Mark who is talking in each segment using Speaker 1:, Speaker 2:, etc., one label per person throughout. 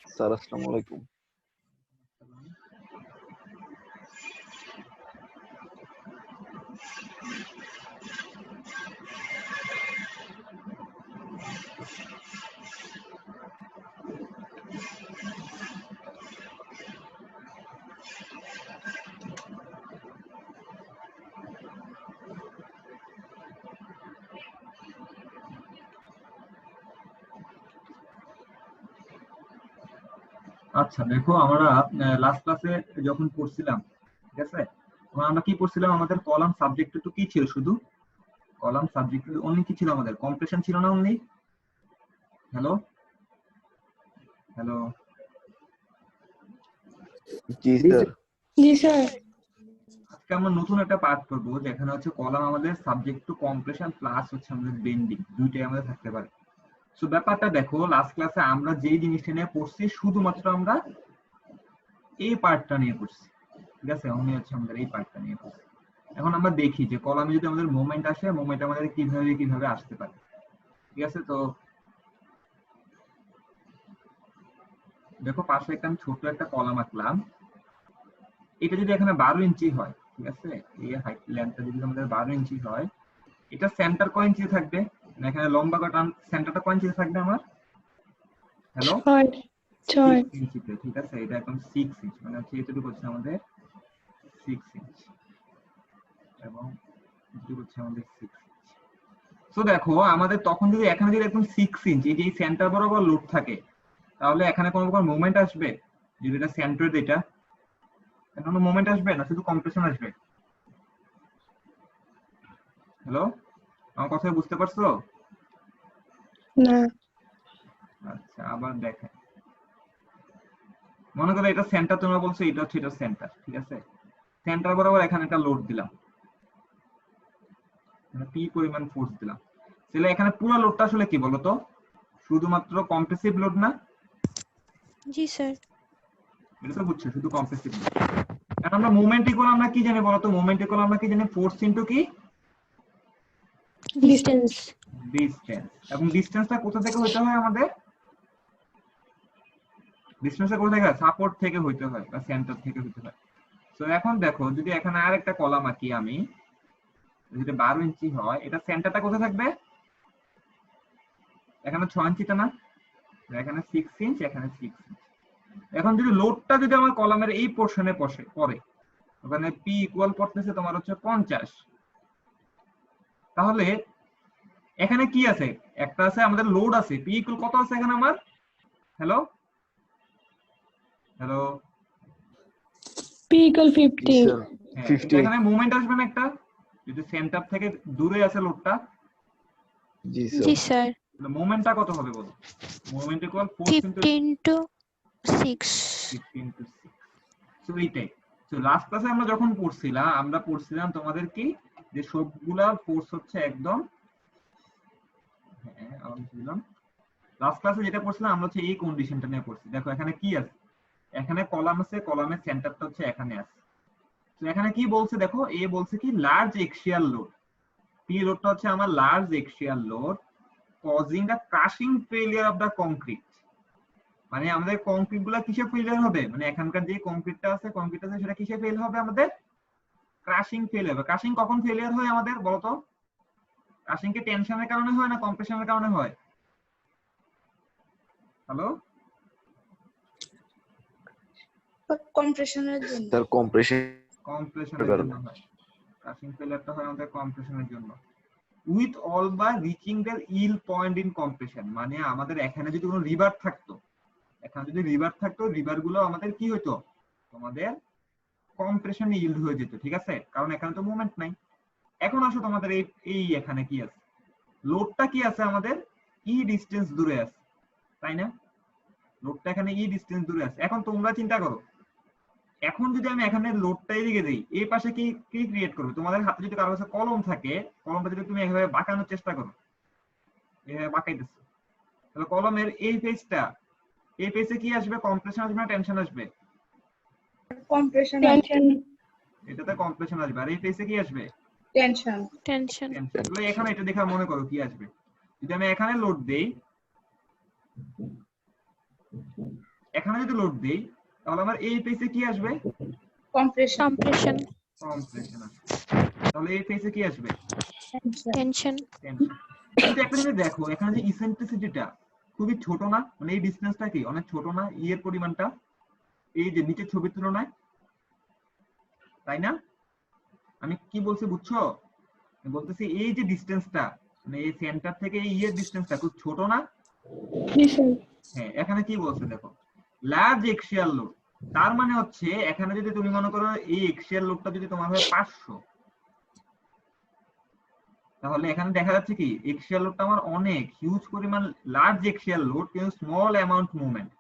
Speaker 1: Sir আসসালামু আলাইকুম।
Speaker 2: আচ্ছা দেখো, আমরা লাস্ট ক্লাসে যখন পড়ছিলাম, ঠিক আছে, তখন আমরা কি পড়ছিলাম? আমাদের কলাম সাবজেক্ট তো কি ছিল? শুধু কলাম সাবজেক্ট অনলি কি ছিল? আমাদের কম্প্রেশন ছিল না অনলি? হ্যালো হ্যালো
Speaker 1: জি স্যার।
Speaker 3: জি স্যার।
Speaker 2: আজকে আমরা নতুন একটা পার্ট করবো, যেখানে হচ্ছে কলাম আমাদের সাবজেক্ট টু কম্প্রেশন প্লাস হচ্ছে আমাদের বেন্ডিং, দুইটাই আমাদের থাকতে পারে। সো ব্যাপারটা দেখো, লাস্ট ক্লাসে আমরা যেই জিনিসটা নিয়ে পড়ছি শুধুমাত্র আমরা এই পার্টটা নিয়ে পড়ছি, ঠিক আছে? অনলি হচ্ছে আমাদের এই পার্টটা নিয়ে পড়ছি। এখন আমরা দেখি যে কলামে যদি আমাদের মোমেন্ট আসে, মোমেন্ট আমাদের কিভাবে আসতে পারে, ঠিক আছে? তো দেখো, পাশে একটা আমি ছোট একটা কলাম আঁকলাম। এটা যদি এখানে 12 ইঞ্চি হয়, ঠিক আছে, এই হাইট লেন্থটা যদি আমাদের 12 ইঞ্চি হয়, এটা সেন্টার কয় ইঞ্চি থাকবে? মানে এখানে লম্বা কাটান সেন্টারটা কয় ইঞ্চি থাকবে আমার? হ্যালো,
Speaker 3: 6
Speaker 2: ইঞ্চিতে, ঠিক আছে? এটা একদম 6 ইঞ্চি, মানে হচ্ছে এতটুকু হচ্ছে আমাদের 6 ইঞ্চি, এবং এতটুকু হচ্ছে আমাদের 6 ইঞ্চি। তো দেখো, আমাদের তখন যদি এখানে যদি একদম 6 ইঞ্চি এই যে সেন্টার বরাবর লোড থাকে, তাহলে এখানে কোনো প্রকার মুভমেন্ট আসবে? যদি এটা সেন্টার, এটা কোনো মুভমেন্ট আসবে না, শুধু কম্প্রেশন আসবে? হ্যালো, আমার কথা বুঝতে পারছো?
Speaker 3: না।
Speaker 2: আচ্ছা, আবার দেখেন, মনে করো এটা সেন্টার, তোমরা বলছো এটা হচ্ছে এটা সেন্টার, ঠিক আছে? সেন্টার বরাবর এখানে একটা লোড দিলাম, মানে পি পরিমাণ ফোর্স দিলাম। তাহলে এখানে পুরো লোডটা আসলে কি বলতো? শুধুমাত্র কম্প্রেসিভ লোড না?
Speaker 3: জি স্যার।
Speaker 2: এটা তো বুঝছো, শুধু কম্প্রেসিভ লোড। এখন আমরা মোমেন্ট ইকুয়াল আমরা কি জানি বলতো? মোমেন্ট ইকুয়াল আমরা কি জানি? ফোর্স ইনটু কি?
Speaker 3: ডিসটেন্স।
Speaker 2: ডিসটেন্স। এবং ডিসটেন্সটা কোথা থেকে হইতে হয় আমাদের? ডিসটেন্সটা কোথা থেকে? সাপোর্ট থেকে হইতে হয়, বা সেন্টার থেকে হইতে হয়। তো এখন দেখো, যদি এখানে আরেকটা কলাম আঁকি আমি, যদি 12 ইঞ্চি হয়, এটা সেন্টারটা কোথায় থাকবে? এখানে 6 ইঞ্চিটা না? এখানে 6 ইঞ্চ, এখানে 6 ইঞ্চ। এখন যদি লোডটা যদি আমার কলামের এই পোরশনে পড়ে, ওখানে পি ইকুয়াল পড়তেছে তোমার হচ্ছে 50, তাহলে এখানে কি আছে? একটা আছে আমাদের লোড আছে, পি ইকুয়াল কত আছে এখানে আমার? হ্যালো হ্যালো
Speaker 3: P equal
Speaker 1: জি
Speaker 3: 50।
Speaker 1: স্যার।
Speaker 2: হ্যাঁ,
Speaker 1: 50।
Speaker 2: এখানে মুভমেন্ট আসবে না একটা? যদি সেন্টার থেকে দূরে আছে লোডটা,
Speaker 1: জি স্যার।
Speaker 3: জি স্যার।
Speaker 2: মুভমেন্টটা কত হবে বলো? Movement equal force into
Speaker 3: 15 to 6।
Speaker 2: 15 to 6। So এইটাই। সো লাস্ট ক্লাসে আমরা যখন পড়ছিলাম তোমাদের কি, যে সবগুলা ফোর্স হচ্ছে একদম, হ্যাঁ আমরা বুঝলাম। লাস্ট ক্লাসে যেটা পড়ছিলাম আমরা হচ্ছে এই কন্ডিশনটা নিয়ে পড়ছি। দেখো এখানে কি আছে? এখানে কলাম আছে, কলামের সেন্টারটা হচ্ছে এখানে আছে। তো এখানে কি বলছে দেখো, এ বলছে কি লার্জ এক্সিয়াল লোড। পি লোডটা হচ্ছে আমার large axial load causing the crushing failure of the concrete. মানে আমাদের কংক্রিট গুলা কিসে ফেলিয়ার হবে? মানে এখানকার যে কংক্রিটটা আছে সেটা কিসে ফেল হবে? আমাদের ক্রাশিং ফেল হবে। ক্রাশিং কখন ফেলিয়ার হয় আমাদের বলতো? ক্রাশিং কি টেনশনের কারণে হয় না কম্প্রেশনের কারণে হয়? হ্যালো,
Speaker 4: কম্প্রেশনের জন্য।
Speaker 1: স্যার কম্প্রেশন
Speaker 2: কম্প্রেশনের জন্য হয়। ক্রাশিং ফেলিয়ারটা হয় আমাদের কম্প্রেশনের জন্য। উইথ অল বা reaching their yield point in compression, মানে আমাদের এখানে যদি কোনো রিভার থাকতো, রিভার গুলো আমাদের কি হইতো? তোমাদের কম্প্রেশন ইল্ড হয়ে যেত, ঠিক আছে? কারণ এখানে তো মুভমেন্ট নাই। এখন আসো তোমাদের এই এখানে কি আছে? লোডটা কি আছে আমাদের? ই ডিসটেন্স দূরে আছে, তাই না? লোডটা এখানে ই ডিসটেন্স দূরে আছে। এখন তোমরা চিন্তা করো, এখন যদি আমি এখানে লোডটা এদিকে দিই, এই পাশে কি কি ক্রিয়েট করবে? তোমাদের হাতে যদি কারো কাছে কলম থাকে, কলমটা যদি তুমি এভাবে বাঁকানোর চেষ্টা করো, এভাবে বাঁকাইতেছো, তাহলে কলমের এই পেজে কি আসবে? কম্প্রেশন আসবে না টেনশন আসবে?
Speaker 4: কম্প্রেশন
Speaker 2: এটাতে কম্প্রেশন আসবে। আর এই পেজে কি আসবে?
Speaker 4: টেনশন।
Speaker 3: টেনশন।
Speaker 2: তাহলে এখানে এটা দেখে মনে করো কি আসবে? যদি আমি এখানে লোড দেই, এখানে যদি লোড দেই তাহলে আমার এই ফেসে কি আসবে?
Speaker 4: Compression.
Speaker 3: compression,
Speaker 2: কম্প্রেশন আসবে। তাহলে এই ফেসে কি আসবে?
Speaker 3: tension,
Speaker 2: tension. কিন্তু একটা জিনিস দেখো, এখানে যে ইসেন্ট্রিসিটিটা খুবই ছোট না, মানে এই ডিসটেন্সটা কি অনেক ছোট না ই এর পরিমাণটা এই যে নিচের ছবির তুলনায়, তাই না? আমি কি বলছি বুঝছো? আমি বলতেছি এই যে ডিসটেন্সটা, মানে এই সেন্টার থেকে এই এর ডিসটেন্সটা খুব ছোট না?
Speaker 3: জি স্যার,
Speaker 2: হ্যাঁ, এখানে কি বলছে দেখো, লার্জ এক্সিয়াল লোড। তার মানে হচ্ছে এখানে যদি তুমি মনে করো এই এক্সিয়াল লোডটা যদি তোমার হয় 500, তাহলে এখানে দেখা যাচ্ছে কি এক্সিয়াল লোডটা আমার অনেক হিউজ পরিমাণ, লার্জ এক্সিয়াল লোড কিন্তু স্মল অ্যামাউন্ট মুভমেন্ট।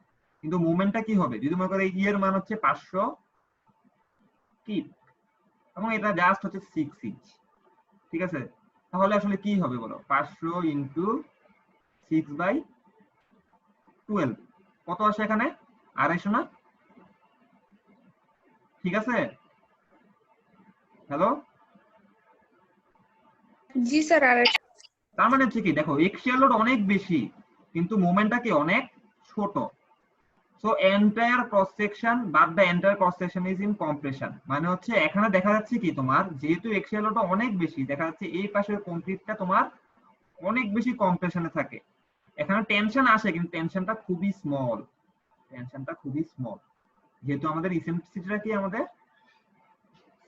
Speaker 2: কিন্তু মুভমেন্টটা কি হবে যদি মনে করো এই এর মান হচ্ছে 500 কিপ এবং এটা জাস্ট হচ্ছে 6 ইঞ্চ, ঠিক আছে? তাহলে আসলে কি হবে বলো, 500 ইনটু 6/12 কত আসে এখানে? 250 না? ঠিক আছে? হ্যালো,
Speaker 4: জি স্যার, আর
Speaker 2: তার মানে হচ্ছে কি দেখো এক্সিয়াল লোড অনেক বেশি কিন্তু মোমেন্টটা কি অনেক ছোট। So entire cross section but the entire cross section is in compression. মানে হচ্ছে এখানে দেখা যাচ্ছে কি তোমার যেহেতু এক্সিয়াল লোডটা অনেক বেশি, দেখা যাচ্ছে এই পাশের কংক্রিটটা তোমার অনেক বেশি কম্প্রেশনে থাকে। এখানে টেনশন আসে কিন্তু টেনশনটা খুবই স্মল, টেনশনটা খুবই স্মল যেহেতু আমাদের ইসেন্ট্রিসিটিটা কি আমাদের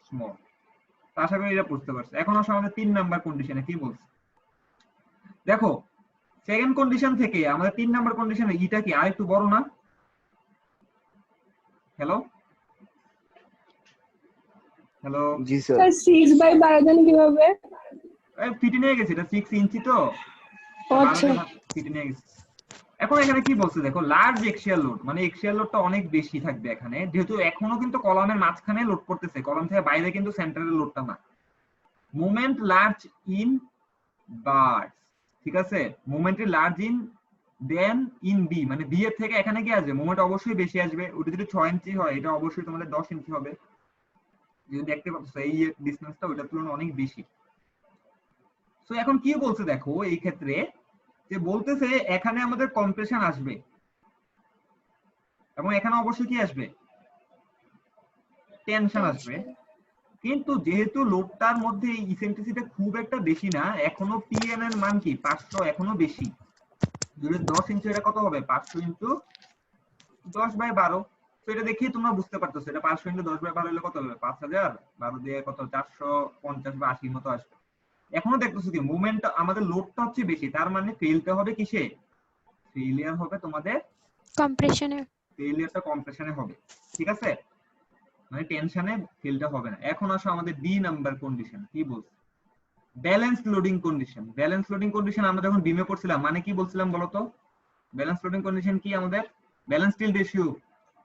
Speaker 2: স্মল। আশা করি এটা বুঝতে পারছো। এখন আসলে আমাদের 3 নাম্বার কন্ডিশনে কি বলছে দেখো, সেকেন্ড কন্ডিশন থেকে আমাদের 3 নাম্বার কন্ডিশনে ইটা কি আরেকটু বড় না? হ্যালো হ্যালো,
Speaker 1: জি স্যার।
Speaker 3: স্যার 6/12 কিভাবে?
Speaker 2: ফিটে নিয়ে গেছে, এটা 6 ইঞ্চি তো
Speaker 3: আচ্ছা,
Speaker 2: ফিটে নিয়ে গেছে। এখন এখানে কি বলছে দেখো, লার্জ এক্সিয়াল লোড, মানে এক্সিয়াল লোডটা অনেক বেশি থাকবে এখানে, যেহেতু এখনো কিন্তু কলামের মাঝখানে লোড করতেছে, কলাম থেকে বাইরে কিন্তু সেন্টারের লোডটা না। মোমেন্ট লার্জ ইন বার্স, ঠিক আছে? Moment large in then in B, মানে বি এর থেকে এখানে কি আসবে মোমেন্ট অবশ্যই বেশি আসবে। ওটা যদি 6 ইঞ্চি হয় এটা অবশ্যই তোমাদের 10 ইঞ্চি হবে, যদি দেখতে পাচ্ছ এই ডিসটেন্সটা ওইটার তুলনায় অনেক বেশি। সো এখন কি বলছে দেখো এই ক্ষেত্রে, যে বলতেছে এখানে আমাদের কম্প্রেশন আসবে এবং এখানে অবশ্যই কি আসবে, টেনশন আসবে। কিন্তু যেহেতু লোডটার মধ্যে ইসেন্ট্রিসিটি খুব একটা বেশি না, এখনো পিএন এর মান কি 500 এখনো বেশি, যদি 10 ইঞ্চি এটা কত হবে 500 ইনটু 10/12। তো এটা দেখেই তোমরা বুঝতে পারতেছো এটা 500 ইনটু 10/12 হলে কত হবে, 5000, 12 দিয়ে কত 450 বা 80 মতো আসবে। এখনো দেখতেছো কি মুভমেন্ট আমাদের লোডটা হচ্ছে বেশি, তার মানে ফেলতে হবে কিসে, ফেলিয়ার হবে তোমাদের
Speaker 3: compression,
Speaker 2: ফেলিয়ারটা কম্প্রেশনে হবে, ঠিক আছে? মানে টেনশনে ফেলটা হবে না। এখন আসো আমাদের ডি নাম্বার কন্ডিশন কি বলছে, balance loading condition. Balance loading condition আমরা যখন বিমে পড়ছিলাম মানে কি বলছিলাম বলতো, ব্যালেন্স লোডিং কন্ডিশন কি আমাদের, ব্যালেন্স স্টিল রেশিও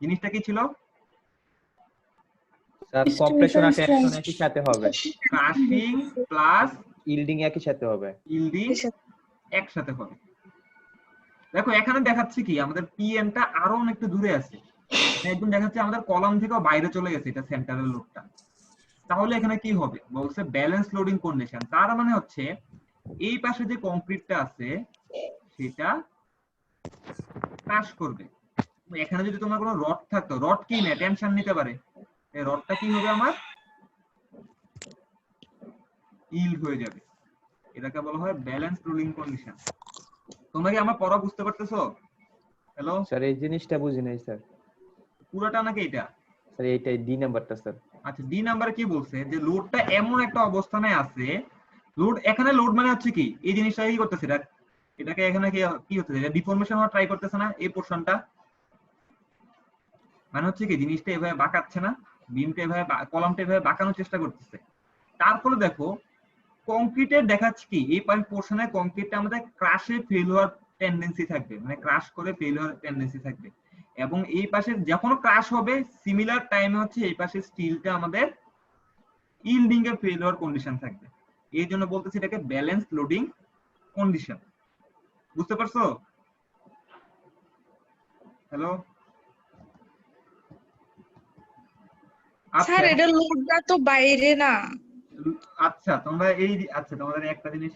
Speaker 2: জিনিসটা কি ছিল,
Speaker 5: স্যার কম্প্রেশন আর টেনশন একই সাথে হবে,
Speaker 2: ক্রাশিং প্লাস
Speaker 5: ইল্ডিং একই সাথে হবে।
Speaker 2: ইল্ডিং একসাথে হবে। দেখো এখানে দেখাচ্ছে কি আমাদের পিএনটা আরো অনেকটা দূরে আছে, একদম দেখাচ্ছে আমাদের কলাম থেকেও বাইরে চলে গেছে এটা সেন্টারের লোডটা। তাহলে এখানে কি হবে বলছে ব্যালেন্স লোডিং কন্ডিশন, তার মানে হচ্ছে এই পাশে যে কংক্রিটটা আছে সেটা ক্রাশ করবে। এখানে যদি তোমার কোনো রড থাকতো, রড কি না টেনশন নিতে পারে, এই রডটা কি হবে আমার ইল্ড হয়ে যাবে, এটাকে বলা হয় ব্যালেন্স লোডিং কন্ডিশন। তোমরা কি আমার পড়া বুঝতে পারতেছো? হ্যালো
Speaker 5: স্যার এই জিনিসটা বুঝি নাই স্যার।
Speaker 2: পুরোটা নাকি এটা?
Speaker 5: স্যার এইটাই ডি নাম্বারটা স্যার।
Speaker 2: আচ্ছা, ডি নাম্বারে কি বলছে যে লোডটা এমন একটা অবস্থানে আছে, লোড এখানে লোড মানে হচ্ছে কি এই জিনিসটা কি করতেছে, এটাকে এখানে কি হচ্ছে, এটা ডিফর্মেশন হওয়ার ট্রাই করতেছে না এই পোরশনটা, মানে হচ্ছে কি জিনিসটা এভাবে বাঁকাচ্ছে না, বিমটা এভাবে কলামটা এভাবে বাঁকানোর চেষ্টা করতেছে। তারপরে দেখো কংক্রিটের দেখাচ্ছে কি এই পোরশনে কংক্রিটটা আমাদের ক্রাশে ফেল হওয়ার টেন্ডেন্সি থাকবে, মানে ক্রাশ করে ফেল হওয়ার টেন্ডেন্সি থাকবে। এবং এই পাশে যখন ক্রাশ হবে সিমিলার টাইমে হচ্ছে এই পাশে স্টিলটা আমাদের ইল্ডিং এর ফেল হওয়ার কন্ডিশন থাকবে। এই জন্য বলতেছি এটাকে ব্যালেন্স লোডিং কন্ডিশন। বুঝতে পারছো? হ্যালো
Speaker 4: স্যার এটা লোডটা তো বাইরে না।
Speaker 2: আচ্ছা তোমরা এই আচ্ছা তোমাদের একটা জিনিস,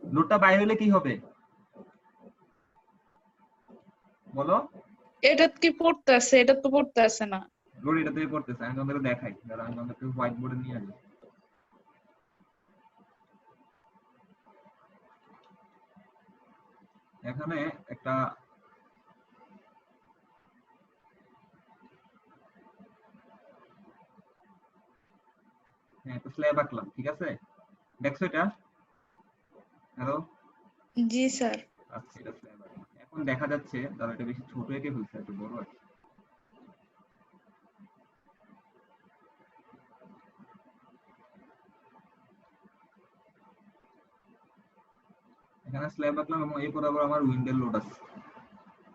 Speaker 2: লোডটা বাইরে হলে কি হবে, বলো।
Speaker 4: এটা কি পড়তেছে? এটা তো পড়তেছে না।
Speaker 2: লোড এটা থেকে পড়তেছে, আমি তোমাদেরকে দেখাই, দাঁড়াও আমি তোমাদেরকে হোয়াইট বোর্ডে নিয়ে আসি। এখানে একটা একটা স্ল্যাব আঁকলাম, ঠিক আছে? দেখছো এটা? হ্যালো,
Speaker 4: জি স্যার।
Speaker 2: আচ্ছা এটা স্ল্যাব আঁকলাম। এখন দেখা যাচ্ছে দাঁড়া এটা বেশি ছোট এঁকে ফেলছে, একটু বড় আছে। এখানে স্ল্যাব আঁকলাম এবং এই বরাবর আমার উইন্ডের লোড আছে,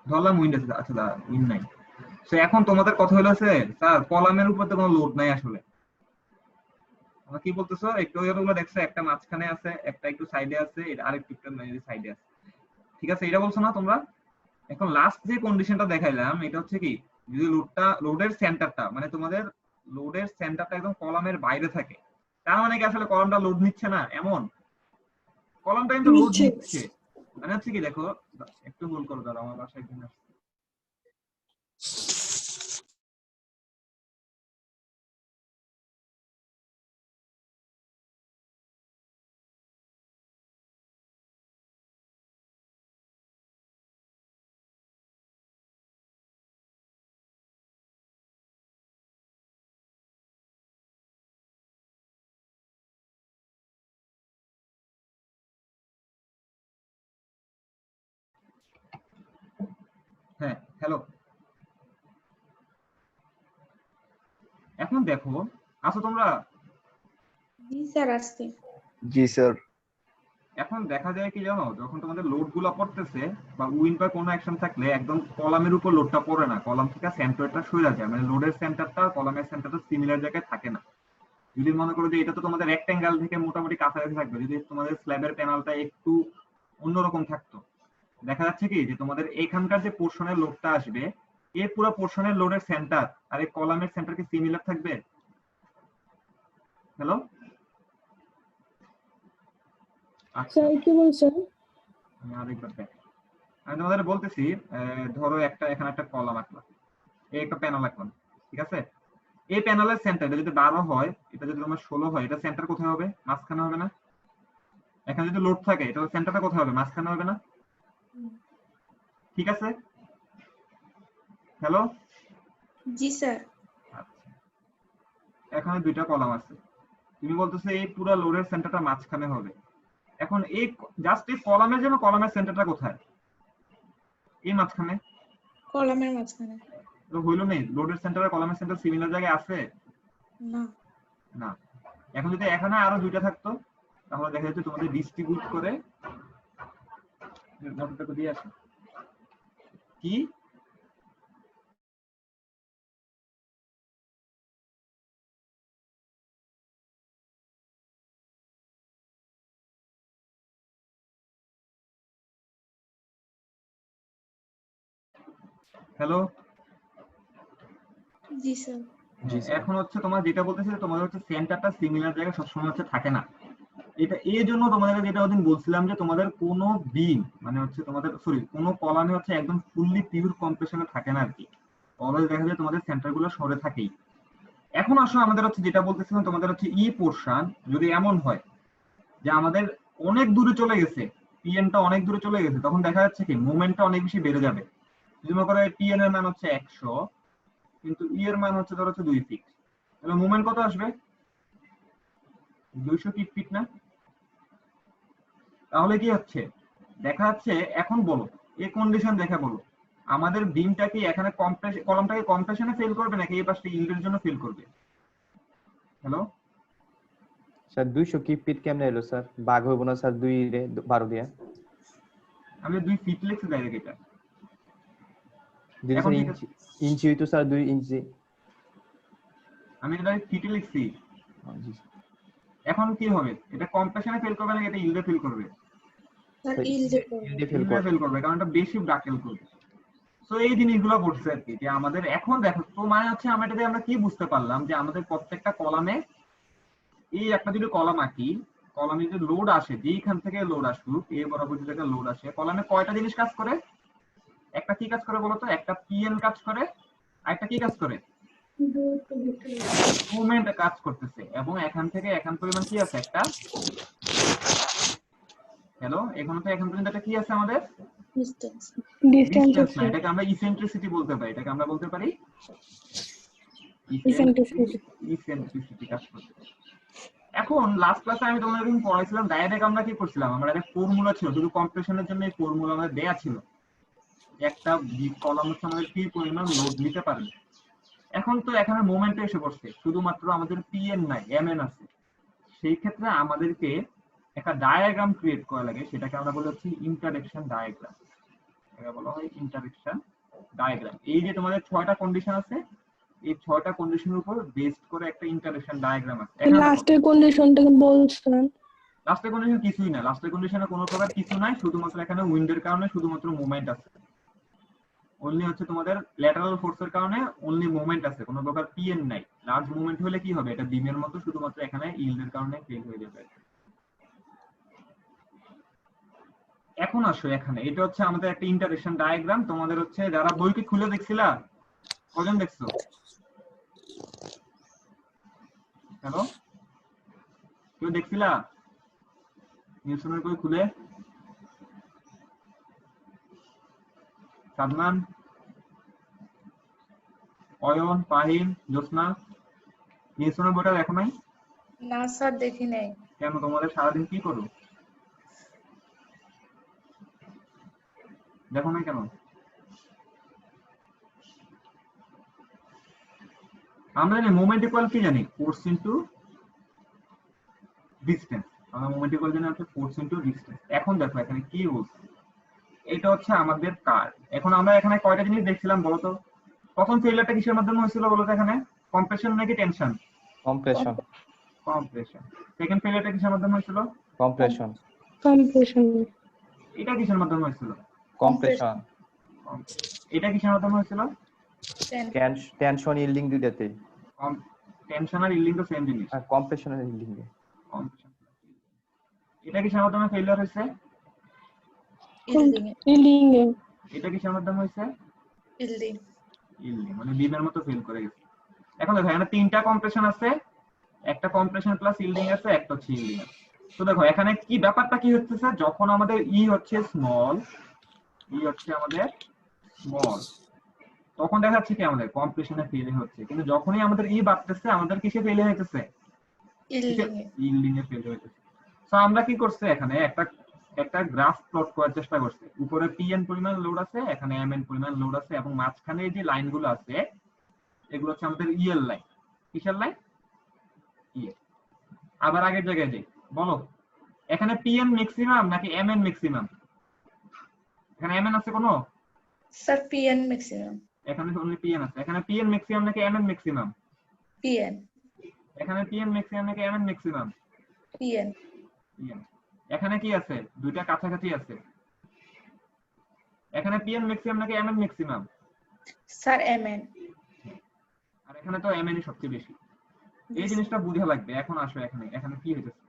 Speaker 2: ধরলাম উইন্ড আছে, আচ্ছা দাঁড়া উইন্ড নাই। তো এখন তোমাদের কথা হলো আছে স্যার কলামের উপর তো কোনো লোড নাই আসলে, তোমরা কি বলতেছো? একটু এগুলো দেখছো, একটা মাঝখানে আছে, একটা একটু সাইডে আছে, এটা আরেকটু সাইডে আছে, ঠিক আছে? এটা বলছো না তোমরা? এখন লাস্ট যে কন্ডিশনটা দেখাইলাম এটা হচ্ছে কি, যদি লোডের সেন্টারটা মানে তোমাদের লোডের সেন্টারটা একদম কলামের বাইরে থাকে, তার মানে কি আসলে কলামটা লোড নিচ্ছে না এমন? কলামটা কিন্তু লোড
Speaker 3: নিচ্ছে।
Speaker 2: নিচ্ছে, মানে হচ্ছে কি দেখো, একটু হোল্ড করো, দাঁড়াও আমার বাসায় একদিন আসছে। হ্যাঁ হ্যালো, এখন দেখো আছো তোমরা?
Speaker 4: জি স্যার আসছে।
Speaker 1: জি স্যার।
Speaker 2: এখন দেখা যায় কি জানো, যখন তোমাদের লোড গুলা পড়তেছে বা উইন্ড বা কোনো অ্যাকশন থাকলে একদম কলামের উপর লোডটা পড়ে না, কলাম থেকে সেন্টারটা সরে যায়, মানে লোডের সেন্টারটা কলামের সেন্টারটা সিমিলার জায়গায় থাকে না। যদি মনে করো যে এটা তো তোমাদের রেক্ট্যাঙ্গেল থেকে মোটামুটি কাছাকাছি থাকবে, যদি তোমাদের স্ল্যাবের প্যানেলটা একটু অন্যরকম থাকতো, দেখা যাচ্ছে কি যে তোমাদের এখানকার যে পোর্শনের লোডটা আসবে, এই পুরো পোর্শনের লোডের সেন্টার আর এই কলামের সেন্টার কি সিমিলার থাকবে? হ্যালো,
Speaker 3: স্যার কি বলছেন?
Speaker 2: আমি আরেকবার দেখ, আমি তোমাদের বলতেছি, ধরো এখানে একটা কলাম আঁকলাম, এই একটা প্যানেল আঁকলাম, ঠিক আছে? এই প্যানেলের সেন্টার যদি 12 হয়, এটা যদি তোমার 16 হয়, এটা সেন্টার কোথায় হবে? মাঝখানে হবে না? এখানে যদি লোড থাকে এটা সেন্টারটা কোথায় হবে? মাঝখানে হবে না? ঠিক আছে? হ্যালো,
Speaker 4: জি স্যার।
Speaker 2: আচ্ছা এখানে দুইটা কলাম আছে, তুমি বলতেছো এই পুরো লোডের সেন্টারটা মাঝখানে হবে। এখন এই জাস্ট এই কলামের জন্য কলামের সেন্টারটা কোথায়? এই মাঝখানে।
Speaker 4: কলামের মাঝখানে।
Speaker 2: তো হইলো নেই, লোডের সেন্টার আর কলামের সেন্টার সিমিলার জায়গায় আছে
Speaker 4: না।
Speaker 2: না? এখন যদি এখানে আরো দুইটা থাকতো, তাহলে দেখা যাচ্ছে তোমাদের ডিস্ট্রিবিউট করে মোটরটাকে দিয়ে আসে কি হ্যালো।
Speaker 4: জি স্যার।
Speaker 5: জি স্যার।
Speaker 2: এখন হচ্ছে তোমার যেটা বলতেছি যে তোমাদের হচ্ছে সেন্টারটা সিমিলার জায়গায় সবসময় হচ্ছে থাকে না। এটা এই জন্য তোমাদের যেটা ওদিন বলছিলাম যে তোমাদের কোনো বিম মানে হচ্ছে তোমাদের সরি কোনো কলামে হচ্ছে একদম ফুললি পিওর কম্প্রেশনে থাকে না আর কি, অলওয়েজ দেখা যায় তোমাদের সেন্টারগুলো সরে থাকেই। এখন আসলে আমাদের হচ্ছে যেটা বলতেছিলাম তোমাদের হচ্ছে ই পোর্শন যদি এমন হয় যে আমাদের অনেক দূরে চলে গেছে, পিএনটা অনেক দূরে চলে গেছে, তখন দেখা যাচ্ছে কি মুভমেন্টটা অনেক বেশি বেড়ে যাবে। যদি মনে করো পিএন এর মান হচ্ছে 100 কিন্তু ই এর মান হচ্ছে ধরো হচ্ছে 2 ফিট, তাহলে মুভমেন্ট কত আসবে? 200 ফিট না? তাহলে কি হচ্ছে দেখা যাচ্ছে, এখন বলো এই কন্ডিশন দেখে বলো আমাদের বিমটা কি এখানে কম্প্রেশন কলামটাকে কম্প্রেশনে ফেল করবে নাকি এই পাশটা ইল্ডের জন্য ফেল করবে? হ্যালো
Speaker 5: স্যার 200 কি ফিট কেমনে এলো স্যার? ভাগ হইব না স্যার 2 রে 12 দিয়া?
Speaker 2: আমি 2 ফিট লিখছি ডাইরেক্ট এটা।
Speaker 5: যদি
Speaker 2: এখন
Speaker 5: স্যার
Speaker 2: ঠিক আছে,
Speaker 5: ইঞ্চি হইতো স্যার 2 ইঞ্চি।
Speaker 2: আমি এটা ফিটে লিখছি।
Speaker 5: জি
Speaker 2: এখন কি হবে, এটা কম্প্রেশনে ফেল করবে নাকি এটা ইল্ডে ফেল করবে?
Speaker 4: স্যার
Speaker 5: স্যার,
Speaker 4: ইলডে করবে।
Speaker 5: ইলডে ফেল
Speaker 2: ইল্ডে
Speaker 5: করে।
Speaker 2: ফেল করবে, কারণ এটা বেশি ব্রাকেল করবে। তো এই জিনিসগুলো পড়ছে আর কি, যে আমাদের এখন দেখো তো মানে হচ্ছে আমরা এটাতে আমরা কি বুঝতে পারলাম যে আমাদের প্রত্যেকটা কলামে এই একটা যদি কলাম আঁকি, কলামে যদি লোড আসে যেইখান থেকে লোড আসুক এ বরাবর যদি একটা লোড আসে, কলামে কয়টা জিনিস কাজ করে? একটা কি কাজ করে বলতো, একটা পিএন কাজ করে আর একটা কি কাজ করে, মুভমেন্ট কাজ করতেছে। এবং এখান থেকে এখান পরিমাণ কি আছে একটা, হ্যালো, এখান থেকে এখান পর্যন্ত একটা কি আছে আমাদের
Speaker 4: ডিস্টেন্স।
Speaker 3: ডিসটেন্স
Speaker 2: ডিসটেন্স না,
Speaker 3: আছে
Speaker 2: এটাকে আমরা ইসেন্ট্রিসিটি বলতে পারি, এটাকে আমরা বলতে পারি
Speaker 3: Eccentricity।
Speaker 2: ইসেন্ট্রিসিটি কাজ করতে। এখন লাস্ট ক্লাসে আমি তোমাদের যখন পড়াইছিলাম ডাইরেক্ট আমরা কি করছিলাম, আমরা একটা ফর্মুলা ছিল শুধু কম্প্রেশনের জন্য, এই ফর্মুলা আমাদের দেয়া ছিল, একটা কলাম হচ্ছে আমাদের কি পরিমাণ লোড নিতে পারবে। এখন তো এখানে মোমেন্টে এসে পড়ছে, শুধুমাত্র আমাদের পিএন নাই এমএন আছে, সেই ক্ষেত্রে আমাদেরকে একটা ডায়াগ্রাম ক্রিয়েট করা লাগে, সেটাকে আমরা বলি হচ্ছে ইন্টারেকশন ডায়াগ্রাম, এটা বলা হয় ইন্টারেকশন ডায়াগ্রাম। এই যে তোমাদের 6টা কন্ডিশন আছে, এই 6টা কন্ডিশনের উপর বেসড করে একটা ইন্টারেকশন ডায়াগ্রাম আছে।
Speaker 3: লাস্টের কন্ডিশনটাকে বলছেন?
Speaker 2: লাস্টের কন্ডিশন কিছুই না, লাস্টের কন্ডিশনে কোনো প্রকার কিছু নাই, শুধুমাত্র এখানে উইন্ডের কারণে শুধুমাত্র মুভমেন্ট আছে, অনলি হচ্ছে তোমাদের ল্যাটারাল ফোর্সের কারণে অনলি মুভমেন্ট আছে, কোনো প্রকার পিএন নাই। লার্জ মুভমেন্ট হলে কি হবে, এটা বিমের মতো শুধুমাত্র এখানে ইল্ডের কারণে ফেল হয়ে যাবে। এখন আসো এখানে, এটা হচ্ছে আমাদের একটা ইন্টারেকশন ডায়াগ্রাম। তোমাদের হচ্ছে যারা বইকে খুলে দেখছিলা, কজন দেখছো? হ্যালো, কেউ দেখছিলা নিউটনের বই খুলে? সাদমান, অয়ন, ফাহিম, জোসনা, নিউটনের বইটা দেখো নাই?
Speaker 4: না স্যার দেখি নাই।
Speaker 2: কেন, তোমাদের সারাদিন কি করো, দেখো নাই কেন? আমরা জানি মোমেন্ট ইকুয়াল কি জানি, ফোর্স ইনটু ডিসটেন্স। আমরা মোমেন্ট ইকুয়াল জানি হচ্ছে ফোর্স ইনটু ডিসটেন্স। এখন দেখো এখানে কি বলছে, এটা হচ্ছে আমাদের কার। এখন আমরা এখানে কয়টা জিনিস দেখছিলাম বলো তো? প্রথম ফেলিয়ারটা কিসের মাধ্যমে হয়েছিল বলো তো? এখানে কম্প্রেশন নাকি টেনশন?
Speaker 5: কম্প্রেশন।
Speaker 2: কম্প্রেশন। সেকেন্ড ফেলিয়ারটা কিসের মাধ্যমে হয়েছিল?
Speaker 5: কম্প্রেশন।
Speaker 3: কম্প্রেশন।
Speaker 2: এটা কিসের মাধ্যমে হয়েছিল?
Speaker 5: কম্প্রেশন।
Speaker 2: এটা কিসের মাধ্যমে হয়েছিল?
Speaker 5: টেনশন ইল্ডিং দুইটাতেই।
Speaker 2: টেনশন আর ইল্ডিং তো সেম জিনিস।
Speaker 5: আর কম্প্রেশন আর ইল্ডিং এ।
Speaker 2: এটা কিসের মাধ্যমে ফেলিয়ার হয়েছে?
Speaker 3: ইল্ডিং এ।
Speaker 2: এটা কিসের মাধ্যমে হয়েছে?
Speaker 4: ইল্ডিং।
Speaker 2: ইল্ডিং, মানে বিমের মতো ফেল করে গেছে। এখন দেখো এখানে তিনটা কম্প্রেশন আছে, একটা কম্প্রেশন প্লাস ইল্ডিং আছে, একটা হচ্ছে ইল্ডিং আছে। তো দেখো এখানে কি ব্যাপারটা কি হচ্ছে, যখন আমাদের ই হচ্ছে স্মল, ই হচ্ছে আমাদের স্মল, তখন দেখা যাচ্ছে কি আমাদের কম্প্রেশনে ফেল হচ্ছে, কিন্তু যখনই আমাদের ই বাড়তেছে আমাদের কিসে ফেল হইতেছে? ইল্ডিং এ ফেল হইতেছে। সো আমরা কি করছে, এখানে একটা গ্রাফ প্লট করার চেষ্টা করছে। উপরে পিএন পরিমাণ লোড আছে, এখানে এমএন পরিমাণ লোড আছে, এবং মাঝখানে এই যে লাইনগুলো আছে এগুলো হচ্ছে আমাদের ইএল লাইন। কিসের লাইন? ইএল। আবার আগের জায়গায় যাই, বলো এখানে পিএন ম্যাক্সিমাম নাকি এমএন ম্যাক্সিমাম? এখানে এমএন আছে কোনো?
Speaker 4: Sir PN maximum.
Speaker 2: এখানে অনলি পিএন আছে। এখানে পিএন ম্যাক্সিমাম নাকি এমএন ম্যাক্সিমাম?
Speaker 4: পিএন।
Speaker 2: এখানে পিএন ম্যাক্সিমাম নাকি এমএন ম্যাক্সিমাম?
Speaker 4: পিএন।
Speaker 2: পিএন। এখানে কি আছে, দুইটা কাছাকাছি আছে। এখানে পিএন ম্যাক্সিমাম নাকি এমএন ম্যাক্সিমাম?
Speaker 4: Sir MN.
Speaker 2: আর এখানে তো এমএনই সবচেয়ে বেশি। এই জিনিসটা বুঝা লাগবে। এখন আসো এখানে কি হইতেছে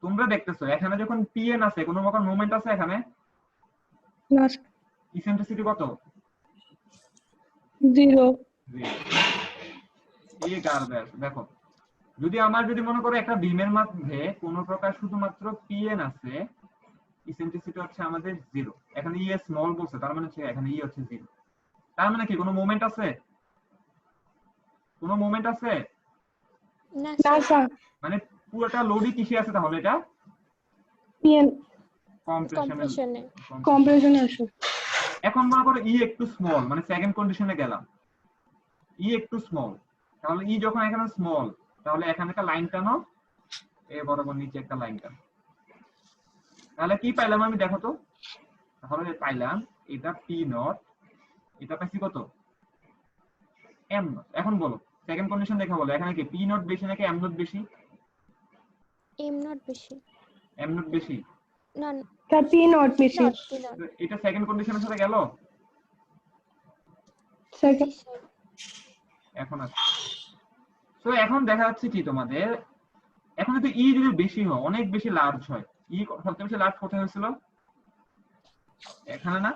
Speaker 2: তোমরা দেখতেছো, এখানে যখন পিএন আছে কোনো প্রকার মোমেন্ট আছে এখানে?
Speaker 3: না।
Speaker 2: ইসেন্ট্রিসিটি কত?
Speaker 3: 0।
Speaker 2: এই গার্বেজ দেখো, যদি মনে করো একটা বিমের মধ্যে কোনো প্রকার শুধুমাত্র পিএন আছে, ইসেন্ট্রিসিটি হচ্ছে আমাদের 0। এখানে ই স্মল বলছে, তার মানে এখানে ই হচ্ছে 0। তার মানে কি কোনো মোমেন্ট আছে? কোনো মোমেন্ট আছে
Speaker 3: না স্যার।
Speaker 2: মানে পুরোটা লোডই কিসে আছে তাহলে? এটা
Speaker 3: পিএন
Speaker 2: কম্প্রেশনে
Speaker 3: আছে।
Speaker 2: এখন মনে করো ই একটু স্মল, মানে সেকেন্ড কন্ডিশনে গেলাম, ই একটু স্মল, তাহলে ই যখন এখানে স্মল, তাহলে এখানে একটা লাইন টানো, এ বরাবর নিচে একটা লাইন টানো, তাহলে কি পাইলাম আমি দেখো তো? তাহলে পাইলাম এটা পি নট, এটা পাইছি কত? Am not. এখন বলো সেকেন্ড কন্ডিশন দেখে বলো, এখানে কি পি নট বেশি নাকি এম নট বেশি?
Speaker 6: এম নট বেশি।
Speaker 2: এম নট বেশি
Speaker 6: না,
Speaker 3: স্যার পি নট বেশি।
Speaker 2: এটা সেকেন্ড কন্ডিশনের সাথে গেল।
Speaker 3: সেকেন্ড।
Speaker 2: এখন আছে। তো এখন দেখা যাচ্ছে কি তোমাদের, এখন যদি ই যদি বেশি হয়, অনেক বেশি লার্জ হয়, ই সবচেয়ে বেশি লার্জ কোথায় হয়েছিল? এখানে না?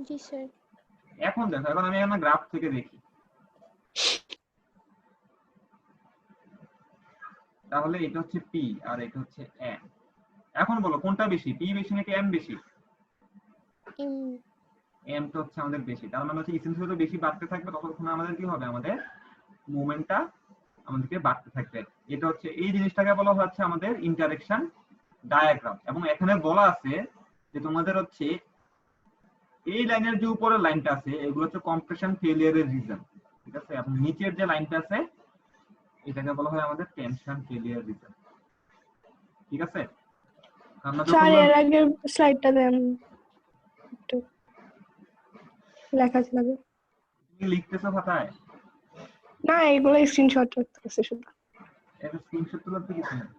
Speaker 6: জি স্যার।
Speaker 2: এখন দেখো, এখন আমি আমার গ্রাফ থেকে দেখি, তাহলে এটা হচ্ছে পি আর এটা হচ্ছে এম। এখন বলো কোনটা বেশি, পি বেশি নাকি এম বেশি?
Speaker 6: এম।
Speaker 2: এম তো হচ্ছে আমাদের বেশি, তার মানে হচ্ছে ইসেন্সিয়াল যত বেশি বাড়তে থাকবে ততক্ষণ আমাদের কি হবে, আমাদের মোমেন্টটা আমাদেরকে বাড়তে থাকবে। এটা হচ্ছে এই জিনিসটাকে বলা হচ্ছে আমাদের ইন্টারেকশন ডায়াগ্রাম। এবং এখানে বলা আছে যে তোমাদের হচ্ছে এই লাইনের যে উপরের লাইনটা আছে এগুলো হচ্ছে কম্প্রেশন ফেলিয়ারের রিজন, ঠিক আছে? এবং নিচের যে লাইনটা আছে এটাকে বলা হয় আমাদের টেনশন ফেলিয়ার রিজন, ঠিক আছে? আমরা
Speaker 3: স্যার
Speaker 2: যখন
Speaker 3: এর আগে স্লাইডটা দেন, একটু লেখা লাগবে।
Speaker 2: তুমি লিখতেছো খাতায়,
Speaker 3: না এগুলো স্ক্রিনশট রাখতেছে শুধু।
Speaker 2: এটা স্ক্রিনশট তোলার তো কিছু নেই।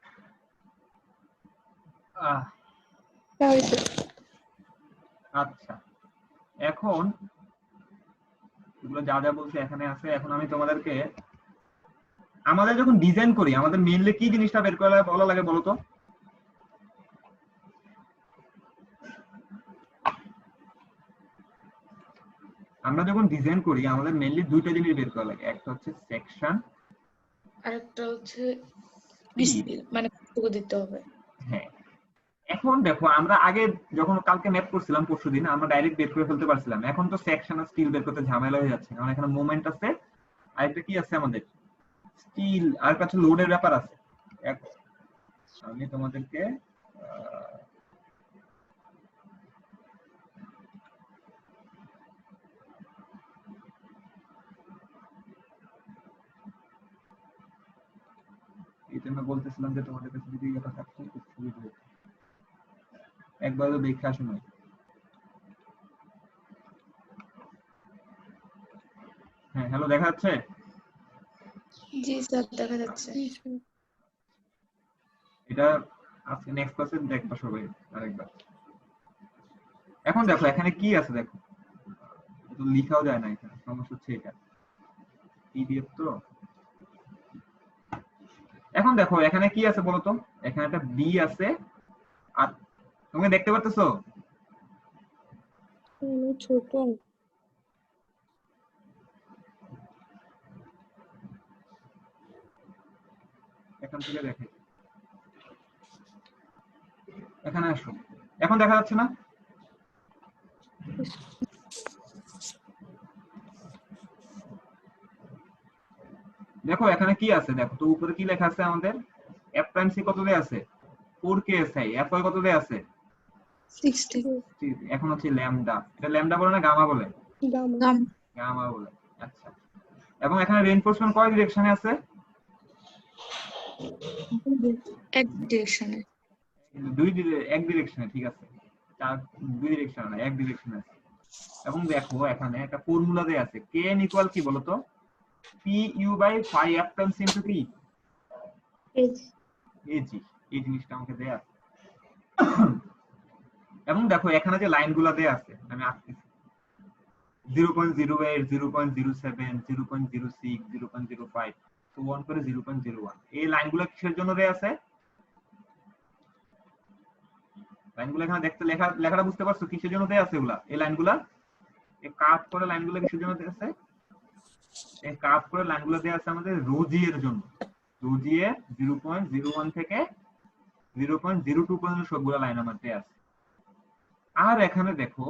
Speaker 3: তা হইছে।
Speaker 2: আচ্ছা, এখন এগুলো যা যা বলছি এখানে আছে। এখন আমি তোমাদেরকে, আমাদের যখন ডিজাইন করি আমাদের মেইনলি কি জিনিসটা বের করা বলা লাগে বলো তো? আমরা যখন ডিজাইন করি আমাদের মেইনলি দুইটা জিনিস বের করা লাগে, একটা হচ্ছে সেকশন,
Speaker 4: আরেকটা হচ্ছে মানে কতটুকু দিতে হবে।
Speaker 2: হ্যাঁ। এখন দেখো আমরা আগে যখন কালকে ম্যাপ করছিলাম পরশুদিন আমরা ডাইরেক্ট বের করে ফেলতে পারছিলাম, এখন তো সেকশন আর স্টিল বের করতে ঝামেলা হয়ে যাচ্ছে, কারণ এখানে মোমেন্ট আছে, আরেকটা কি আছে আমাদের স্টিল, আর কাছে লোডের ব্যাপার আছে। আমি তোমাদেরকে এই জন্য বলতেছিলাম যে তোমাদের কাছে যদি এটা থাকতো খুব সুবিধা হতো, একবার তো দেখে আসো না। হ্যাঁ হ্যালো, দেখা যাচ্ছে?
Speaker 4: জি স্যার দেখা যাচ্ছে।
Speaker 2: এটা আজকে নেক্সট ক্লাসে দেখবা সবাই আরেকবার। এখন দেখো এখানে কি আছে, দেখো তো লেখাও যায় না, এখানে সমস্যা হচ্ছে এটা পিডিএফ তো। এখন দেখো এখানে কি আছে বলো তো, এখানে একটা বি আছে, আর তুমি দেখতে পারতেছো?
Speaker 3: ছোট
Speaker 2: এখান থেকে দেখে, এখানে আসো, এখন দেখা যাচ্ছে না? দেখো এখানে কি আছে, দেখো তো উপরে কি লেখা আছে আমাদের, এফ প্রাইম সি কত দেয়া আছে, 4 এফ ওয়াই কত দেয়া আছে,
Speaker 4: 60
Speaker 2: এখন হচ্ছে ল্যামডা, এটা ল্যামডা বলে না গামা বলে? গামা বলে। আচ্ছা, এবং এখানে রিইনফোর্সমেন্ট কয় ডিরেকশনে আছে?
Speaker 4: এক ডিরেকশনে।
Speaker 2: এক ডিরেকশনে, ঠিক আছে। দুই ডিরেকশনে না, এক ডিরেকশনে আছে। এবং দেখো এখানে একটা ফর্মুলা দেয়া আছে, kn ইকুয়াল কি বলতো, pu by phi f times into p ag, এই জিনিসটা আমাকে দেয়া আছে। এবং দেখো এখানে যে লাইনগুলো দেয়া আছে আমি আঁকতেছি, 0.08 0.07 0.06 0.05 তো 1 করে 0.01, এই লাইনগুলো কিসের জন্য দেয়া আছে? লাইনগুলো এখানে দেখতে লেখাটা বুঝতে পারছো কিসের জন্য দেয়া আছে এগুলা? এই লাইনগুলা, এই কার্ভ করে লাইনগুলো কিসের জন্য দেয়া আছে? এই কার্ভ করে লাইনগুলো দেয়া আছে আমাদের রোজি এর জন্য। রোজি এ 0.01 থেকে 0.02 পর্যন্ত সবগুলা লাইন আমার দেয়া আছে। আর এখানে দেখো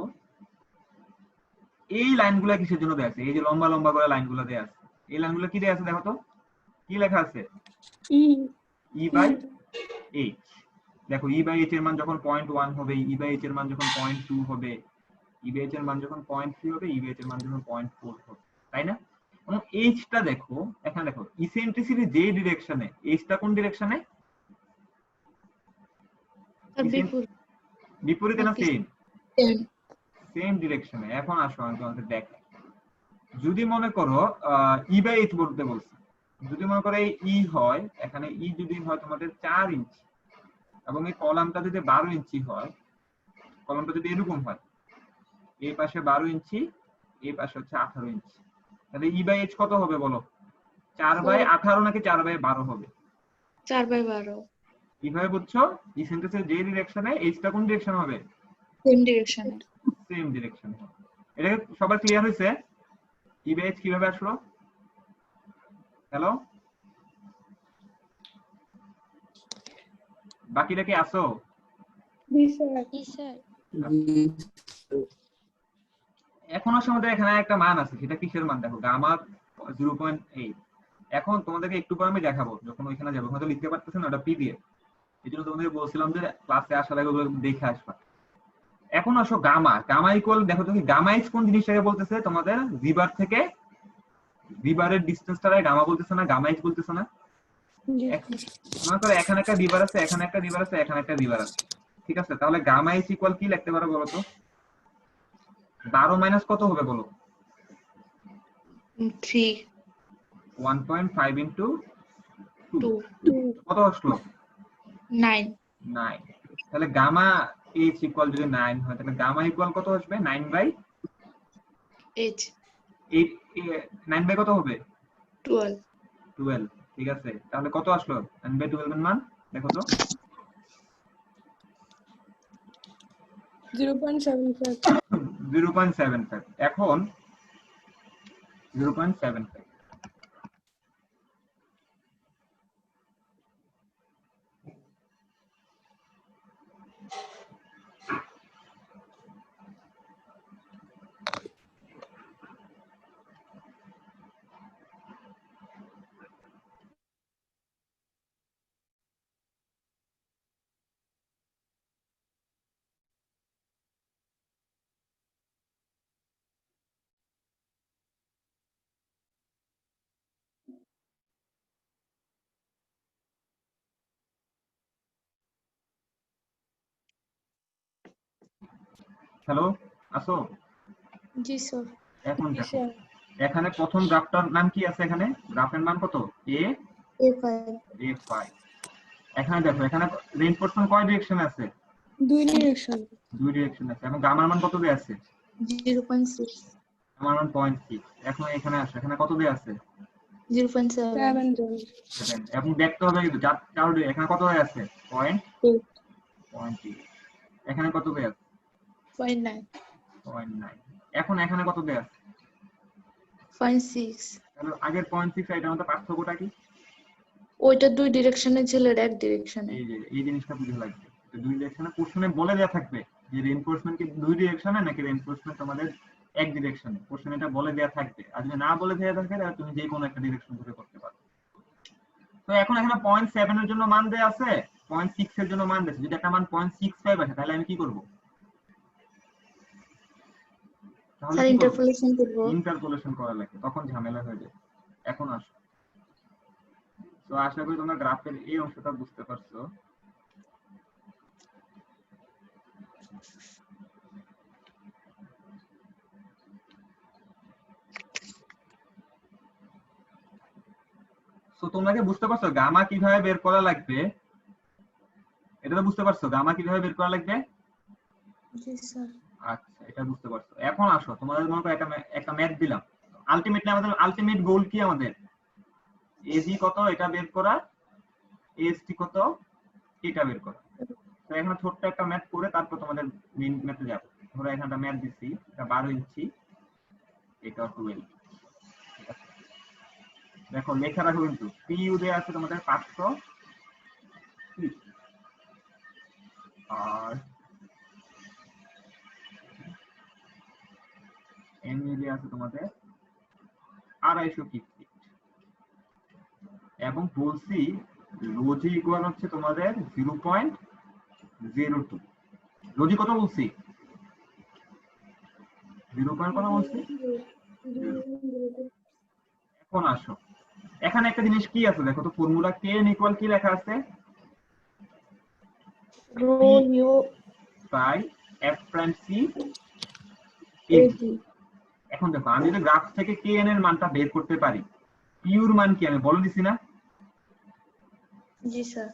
Speaker 2: এই লাইনগুলো কিসের জন্য দেয়া আছে? এই যে লম্বা লম্বা করে লাইনগুলো দেয়া আছে, এই লাইনগুলো কি দেয়া আছে দেখো তো, কি লেখা আছে? E by H. দেখো ই বাই এইচ এর মান যখন 0.1 হবে, ই বাই এইচ এর মান যখন 0.2 হবে, ই বাই এইচ এর মান যখন 0.3 হবে, ই বাই এইচ এর মান যখন 0.4 হবে, তাই না? এবং এইচটা দেখো এখানে, দেখো ইসেন্ট্রিসিটি যে ডিরেকশনে, এইচটা কোন ডিরেকশনে? বিপরীতে না সেম? সেম ডিরেকশনে। এখন আসো আমি তোমাদের দেখাই, যদি মনে করো ই বাই এইচ বলতে বলছি, যদি মনে করো এই ই হয়, এখানে ই যদি হয় তোমাদের 4 ইঞ্চি এবং এই কলামটা যদি 12 ইঞ্চি হয়, কলামটা যদি এরকম হয়, এই পাশে 12 ইঞ্চি এই পাশে হচ্ছে 18 ইঞ্চি, তাহলে ই বাই এইচ কত হবে বলো? 4/18 নাকি 4/12 হবে?
Speaker 4: 4/12।
Speaker 2: কিভাবে বুঝছো? ইসেন্ট্রিসের যে ডিরেকশনে, এইচটা কোন ডিরেকশন হবে?
Speaker 4: সেম ডিরেকশনে।
Speaker 2: Same direction. এটা সবার ক্লিয়ার হয়েছে? ইবেজ কিভাবে আসলো? হ্যালো, বাকিটা কি আসো?
Speaker 3: জি স্যার।
Speaker 6: জি স্যার।
Speaker 2: এখন আসলে আমাদের এখানে একটা মান আছে, সেটা কিসের মান দেখো, গামা 0.8। এখন তোমাদেরকে একটু পরে আমি দেখাবো, যখন ওইখানে যাবো হয়তো লিখতে পারতেছেন না, ওটা পিডিএফ, এই জন্য তোমাদের বলছিলাম যে ক্লাসে আসার আগে ওগুলো দেখে আসবা। এখন আসো গামা, গামা ইকুয়াল দেখো তো, গামা ইজ কোন জিনিসটাকে বলতেছে তোমাদের, রিভার থেকে রিভারের ডিসটেন্সটারে গামা বলতেছে না, গামা ইজ বলতেছে না।
Speaker 3: জি
Speaker 2: মনে করো এখানে একটা রিভার আছে, এখানে একটা রিভার আছে, এখানে একটা রিভার আছে, ঠিক আছে? তাহলে গামা ইজ ইকুয়াল কি লিখতে পারো বলো তো? 12 মাইনাস কত হবে বলো?
Speaker 4: 3
Speaker 2: 1.5 ইনটু 2
Speaker 4: 2
Speaker 2: কত আসলো?
Speaker 4: 9
Speaker 2: 9। তাহলে গামা এইচ ইকুয়াল যদি 9 হয়, তাহলে গামা ইকুয়াল কত আসবে?
Speaker 4: 8
Speaker 2: 9 বাই কত হবে?
Speaker 4: 12
Speaker 2: 12। ঠিক আছে, তাহলে কত আসলো 9 বাই 12 এর মান দেখো তো?
Speaker 3: 0.75।
Speaker 2: 0.75। এখন 0.75 হ্যালো, আসো?
Speaker 4: জি স্যার।
Speaker 2: এখন
Speaker 3: জি
Speaker 2: দেখো
Speaker 3: স্যার।
Speaker 2: এখানে প্রথম গ্রাফটার নাম কি আছে? এখানে গ্রাফের মান কত?
Speaker 4: A5
Speaker 2: a5। এখানে দেখো, এখানে রেইনফোর্সমেন্ট কয় ডিরেকশনে আছে?
Speaker 3: 2 ডিরেকশন।
Speaker 2: 2 ডিরেকশনে আছে। এবং গামার মান কত দেয়া আছে?
Speaker 4: 0.6
Speaker 2: গামার মান 0.6। এখন এখানে আসো, এখানে কত দেয়া আছে?
Speaker 4: 0.7
Speaker 2: 7। এবং দেখতে হবে কিন্তু চার এখানে কত দেয়া আছে?
Speaker 4: 8
Speaker 2: 0.8। এখানে কত দেয়া আছে?
Speaker 4: 0.9
Speaker 2: 0.9। এখন এখানে কত দেয়া আছে?
Speaker 4: 0.6
Speaker 2: তাহলে আগের 0.6 আর এটার মধ্যে পার্থক্যটা কি?
Speaker 4: ওইটা 2 ডিরেকশনে ছিল, এটা এক ডিরেকশনে।
Speaker 2: এই যে এই জিনিসটা বুঝে লাগবে, তো 2 ডিরেকশনে কোশ্চেনে বলে দেয়া থাকবে যে রেইনফোর্সমেন্ট কি 2 ডিরেকশনে নাকি রেইনফোর্সমেন্ট আমাদের এক ডিরেকশনে, কোশ্চেনে এটা বলে দেয়া থাকবে। আর যদি না বলে দেয়া থাকে তাহলে তুমি যে কোনো একটা ডিরেকশন ধরে করতে পারো। তো এখন এখানে 0.7 এর জন্য মান দেয়া আছে, 0.6 এর জন্য মান দেয়া আছে। যদি একটা মান 0.65 আসে তাহলে আমি কি করব? তাহলে
Speaker 4: স্যার
Speaker 2: কি করব?
Speaker 4: ইন্টারপোলেশন করব।
Speaker 2: ইন্টারপোলেশন করা লাগবে, তখন ঝামেলা হয়ে যাবে। এখন আসো, তো আশা করি তোমরা গ্রাফের এই অংশটা বুঝতে পারছো। তো তোমরা কি বুঝতে পারছো গামা কিভাবে বের করা লাগবে? এটা তো বুঝতে পারছো গামা কিভাবে বের করা লাগবে?
Speaker 4: জি স্যার।
Speaker 2: আচ্ছা, এটা বুঝতে পারছো। এখন আসো, তোমাদের মনে করো একটা ম্যাথ দিলাম। আলটিমেটলি আমাদের আলটিমেট গোল কি? আমাদের এজি কত এটা বের করা, এসটি কত এটা বের করা। তো এখানে ছোট্ট একটা ম্যাথ করে তারপর তোমাদের মেইন ম্যাথে যাব। ধরো এখানে একটা ম্যাথ দিচ্ছি, এটা 12 ইঞ্চি, এটা 12। দেখো লেখা রাখো কিন্তু, পিইউ দেয়া আছে তোমাদের 500, আর এমইউ দেয়া আছে তোমাদের 250 ফিট। এবং বলছি রোজি ইকুয়াল হচ্ছে তোমাদের 0.02। রোজি কত বলছি? 0. কত বলছি? এখন আসো, এখানে একটা জিনিস কি আছে দেখো তো, ফর্মুলা কে এন ইকুয়াল কি লেখা আছে?
Speaker 3: Rho U
Speaker 2: by F prime C
Speaker 3: AG.
Speaker 2: এখন দেখো, আমি যদি গ্রাফ থেকে কে এন এর মানটা বের করতে পারি, পিউর মান কি আমি বলে দিছি না?
Speaker 4: জি স্যার।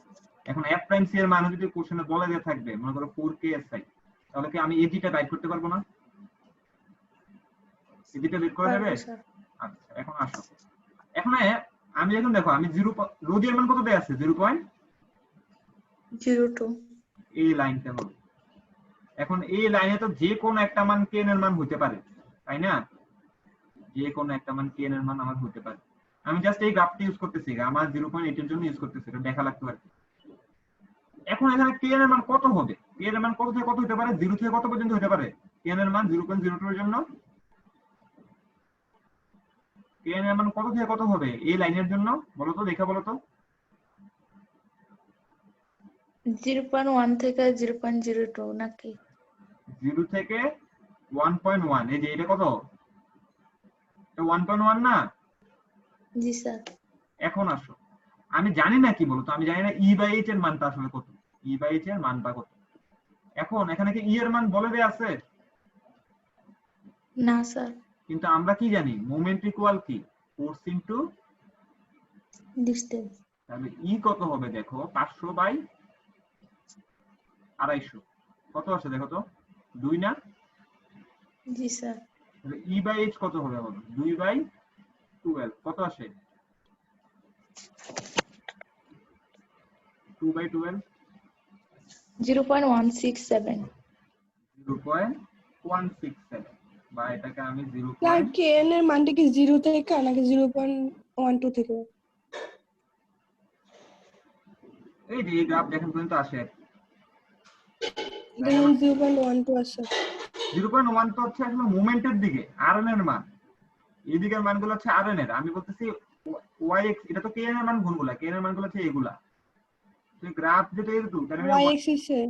Speaker 2: এখন এফ প্রাইম সি এর মান যদি কোশ্চেনে বলে দেয়া থাকবে, মনে করো 4KSI, তাহলে কি আমি এজিটা বাইর করতে পারবো না? এজিটা বের করা যাবে?
Speaker 4: স্যার
Speaker 2: আচ্ছা, এখন আসো, এখানে আমি এখন দেখো, আমি 0 রোজি এর মান কত দেয়া আছে? 0.02।
Speaker 4: 02
Speaker 2: এই লাইনটা হলো এখন এই লাইনে তো যে কোনো একটা মান kn এর মান হতে পারে, তাই না? যে কোনো একটা মান kn এর মান আমার হতে পারে। আমি জাস্ট এই গ্রাফটি ইউজ করতেছি, আমার 0.8 এর জন্য ইউজ করতেছি, এটা দেখা লাগতে পারে। এখন এখানে kn এর মান কত হবে? kn এর মান কত থেকে কত হতে পারে? 0 থেকে কত পর্যন্ত হতে পারে? kn এর মান 0.02 এর জন্য kn এর মান কত থেকে কত হবে এই লাইনের জন্য? বলো তো, দেখা বলো তো।
Speaker 4: 0.1 থেকে 0.02 নাকি?
Speaker 2: 0 থেকে 1.1, এই যে এটা কত? এটা 1.1 না?
Speaker 4: জি স্যার।
Speaker 2: এখন আসো, আমি জানি না কি বলতো, আমি জানি না e/h এর মানটা আসলে কত, e/h এর মানটা কত। এখন এখানে কি e এর মান বলে দেয়া আছে?
Speaker 4: না স্যার।
Speaker 2: কিন্তু আমরা কি জানি, মোমেন্ট ইকুয়াল কি ফোর্স ইনটু
Speaker 4: ডিসটেন্স।
Speaker 2: তাহলে e কত হবে দেখো, 500/250 কত আসে দেখো তো, 2 না?
Speaker 4: জি স্যার।
Speaker 2: তাহলে e/h কত হবে বলো, 2/12 কত আসে? 2/12
Speaker 4: 0.167।
Speaker 2: 0.167, বা এটাকে আমি 0.
Speaker 3: স্যার kn এর মানটা কি 0 থেকে নাকি 0.12 থেকে?
Speaker 2: এই যে এই গ্রাফ দেখেন পর্যন্ত আসে,
Speaker 3: দেখুন 0.12 আছে।
Speaker 2: 0.1 তো হচ্ছে আসলে মোমেন্টের দিকে rn এর মান, এই দিকের মানগুলো হচ্ছে rn এর। আমি বলতেছি yx, এটা তো kn এর মান গুণগুলা, kn এর মানগুলো হচ্ছে এগুলা। তো গ্রাফ যেটা এরকম, তাহলে
Speaker 3: y axis এ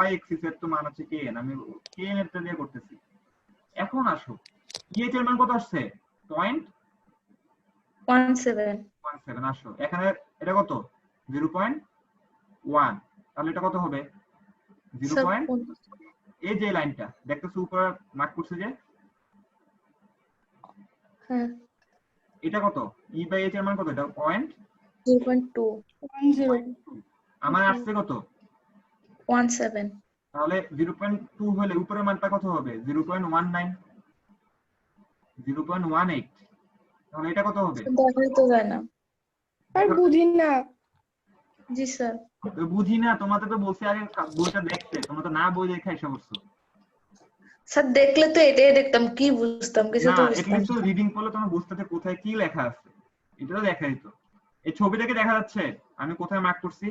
Speaker 2: y axis এর তো মান হচ্ছে kn, আমি kn এরটা দিয়ে করতেছি। এখন আসো, e এর মান কত আসছে?
Speaker 4: 0.17।
Speaker 2: আসো এখানে এটা কত? 0.1, তাহলে এটা কত হবে? 0. এই যে লাইনটা দেখতেছো উপরে মার্ক করছে যে,
Speaker 4: হ্যাঁ।
Speaker 2: এটা কত? e/h এর মান কত? এটা
Speaker 4: 0.2।
Speaker 3: 10
Speaker 2: আমার আসছে কত?
Speaker 4: 17।
Speaker 2: তাহলে 0.2 হলে উপরের মানটা কত হবে? 0.19, 0.18, তাহলে এটা কত হবে?
Speaker 4: দেখাই তো যায় না।
Speaker 3: আর বুঝি না।
Speaker 4: জি স্যার।
Speaker 2: তো বুঝি না, তোমাদের তো বলছি আগে বইটা দেখতে, তোমরা তো না বই দেখে এসে বলছো।
Speaker 4: স্যার দেখলে তো এটাই দেখতাম, কি বুঝতাম? কিছু
Speaker 2: না,
Speaker 4: তো
Speaker 2: এট
Speaker 4: বুঝতাম
Speaker 2: লিস্ট তো
Speaker 4: না।
Speaker 2: রিডিং করলে তোমরা বুঝতে কোথায় কি লেখা আছে, এটা তো দেখা যেত। এই ছবিটাকে দেখা যাচ্ছে আমি কোথায় মার্ক করছি?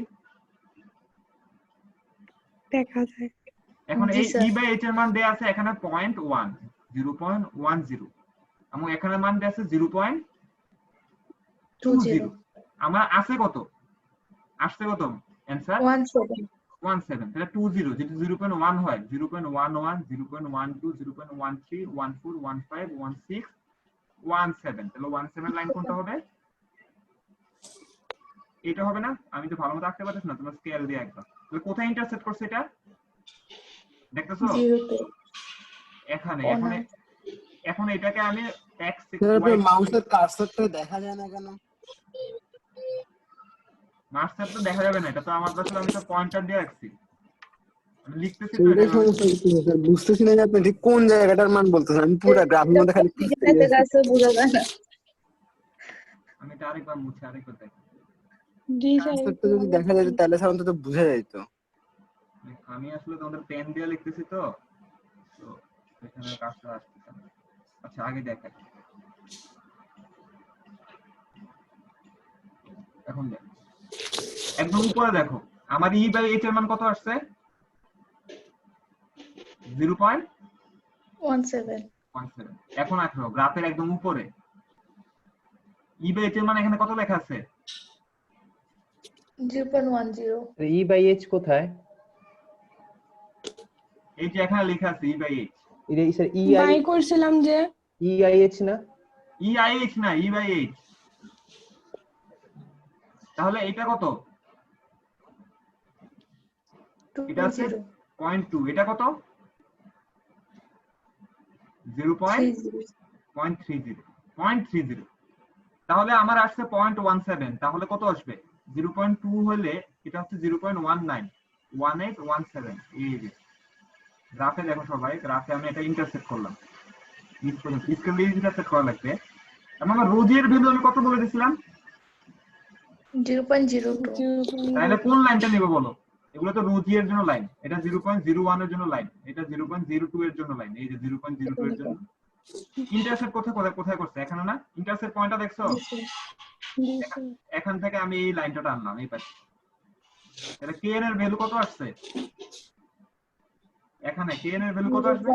Speaker 3: দেখা যায়।
Speaker 2: এখন
Speaker 4: জি
Speaker 2: এই
Speaker 4: স্যার।
Speaker 2: e/h এর মান দেয়া আছে এখানে 0.1, 0.10, এবং এখানে মান দেয়া আছে 0.20। আমার আছে কত? আসছে কত অ্যানসার?
Speaker 4: 17।
Speaker 2: তাহলে 20 যদি 0.1 হয়, 0.11, 0.12, 0.13, 14, 15, 16, 17, তাহলে 17 লাইন কোনটা হবে? এটা হবে না? আমি তো ভালো মতো আঁকতে পারতেছি না, তোমরা স্কেল দিয়ে একবার। তাহলে কোথায় ইন্টারসেক্ট করছে এটা দেখতেছো?
Speaker 4: 0
Speaker 2: এখানে।
Speaker 4: ও
Speaker 2: এখন
Speaker 4: না।
Speaker 2: এখন এটাকে আমি x
Speaker 7: মাউসের কার্সারটা দেখা যায় না কেন?
Speaker 2: মাস্টার তো দেখা যাবে না, এটা তো আমার আসলে আমি তো পয়েন্টার দিয়ে রাখছি, আমি লিখতেছি তো
Speaker 7: সেইটাই
Speaker 2: এটা।
Speaker 7: সমস্যা হচ্ছে স্যার, বুঝতেছি না যে আপনি ঠিক কোন জায়গাটার মান বলতেছেন। আমি পুরো গ্রাফের মধ্যে খালি খুঁজতেই আছি।
Speaker 4: বোঝা যায় না।
Speaker 2: আমি এটা আরেকবার মুছে আরেকবার দেখি।
Speaker 3: জি স্যার।
Speaker 7: কার্সারটা যদি দেখা যায় তাহলে স্যার অন্তত বোঝা যাইতো।
Speaker 2: আমি আসলে তোমাদের পেন দিয়ে লিখতেছি তো, তো এখানে কাজটা আসতেছে না। আচ্ছা আগে দেখাই, এখন দেখো একদম উপরে দেখো আমার e/h এর মান কত আসছে? 0.17।
Speaker 4: 17।
Speaker 2: এখন আসো গ্রাফের একদম উপরে e/h এর মান এখানে কত লেখা আছে?
Speaker 4: 0.10।
Speaker 5: e/h কোথায়?
Speaker 2: এই যে এখানে লেখা আছে e/h।
Speaker 5: এটা স্যার
Speaker 3: বাই করছিলাম যে
Speaker 5: e/h না?
Speaker 2: e/h না, e/h। তাহলে এটা কত? এটা আছে 0.2, এটা কত? 0.30। তাহলে আমার আসছে 0.17, তাহলে কত আসবে? 0.2 হলে এটা হচ্ছে 0.19, 1817। এই যে গ্রাফে দেখো সবাই, গ্রাফে আমি এটা ইন্টারসেক্ট করলাম, স্কেল দিয়ে ইন্টারসেক্ট করা লাগবে। আমার রোজের ভ্যালু আমি কত বলে দিয়েছিলাম?
Speaker 4: 0.02।
Speaker 2: তাহলে কোন লাইনটা নেব বলো? এগুলো তো রো জি এর জন্য লাইন, এটা 0.01 এর জন্য লাইন, এটা 0.02 এর জন্য লাইন, এই যে 0.02 এর জন্য। ইন্টারসেপ্ট কোথায় করছে? এখানে না? ইন্টারসেপ্ট পয়েন্টটা দেখছো?
Speaker 3: জি স্যার
Speaker 2: এখান থেকে আমি এই লাইনটা টানলাম এই পাশে। তাহলে kn এর ভ্যালু কত আসছে? এখানে kn এর ভ্যালু কত আসবে?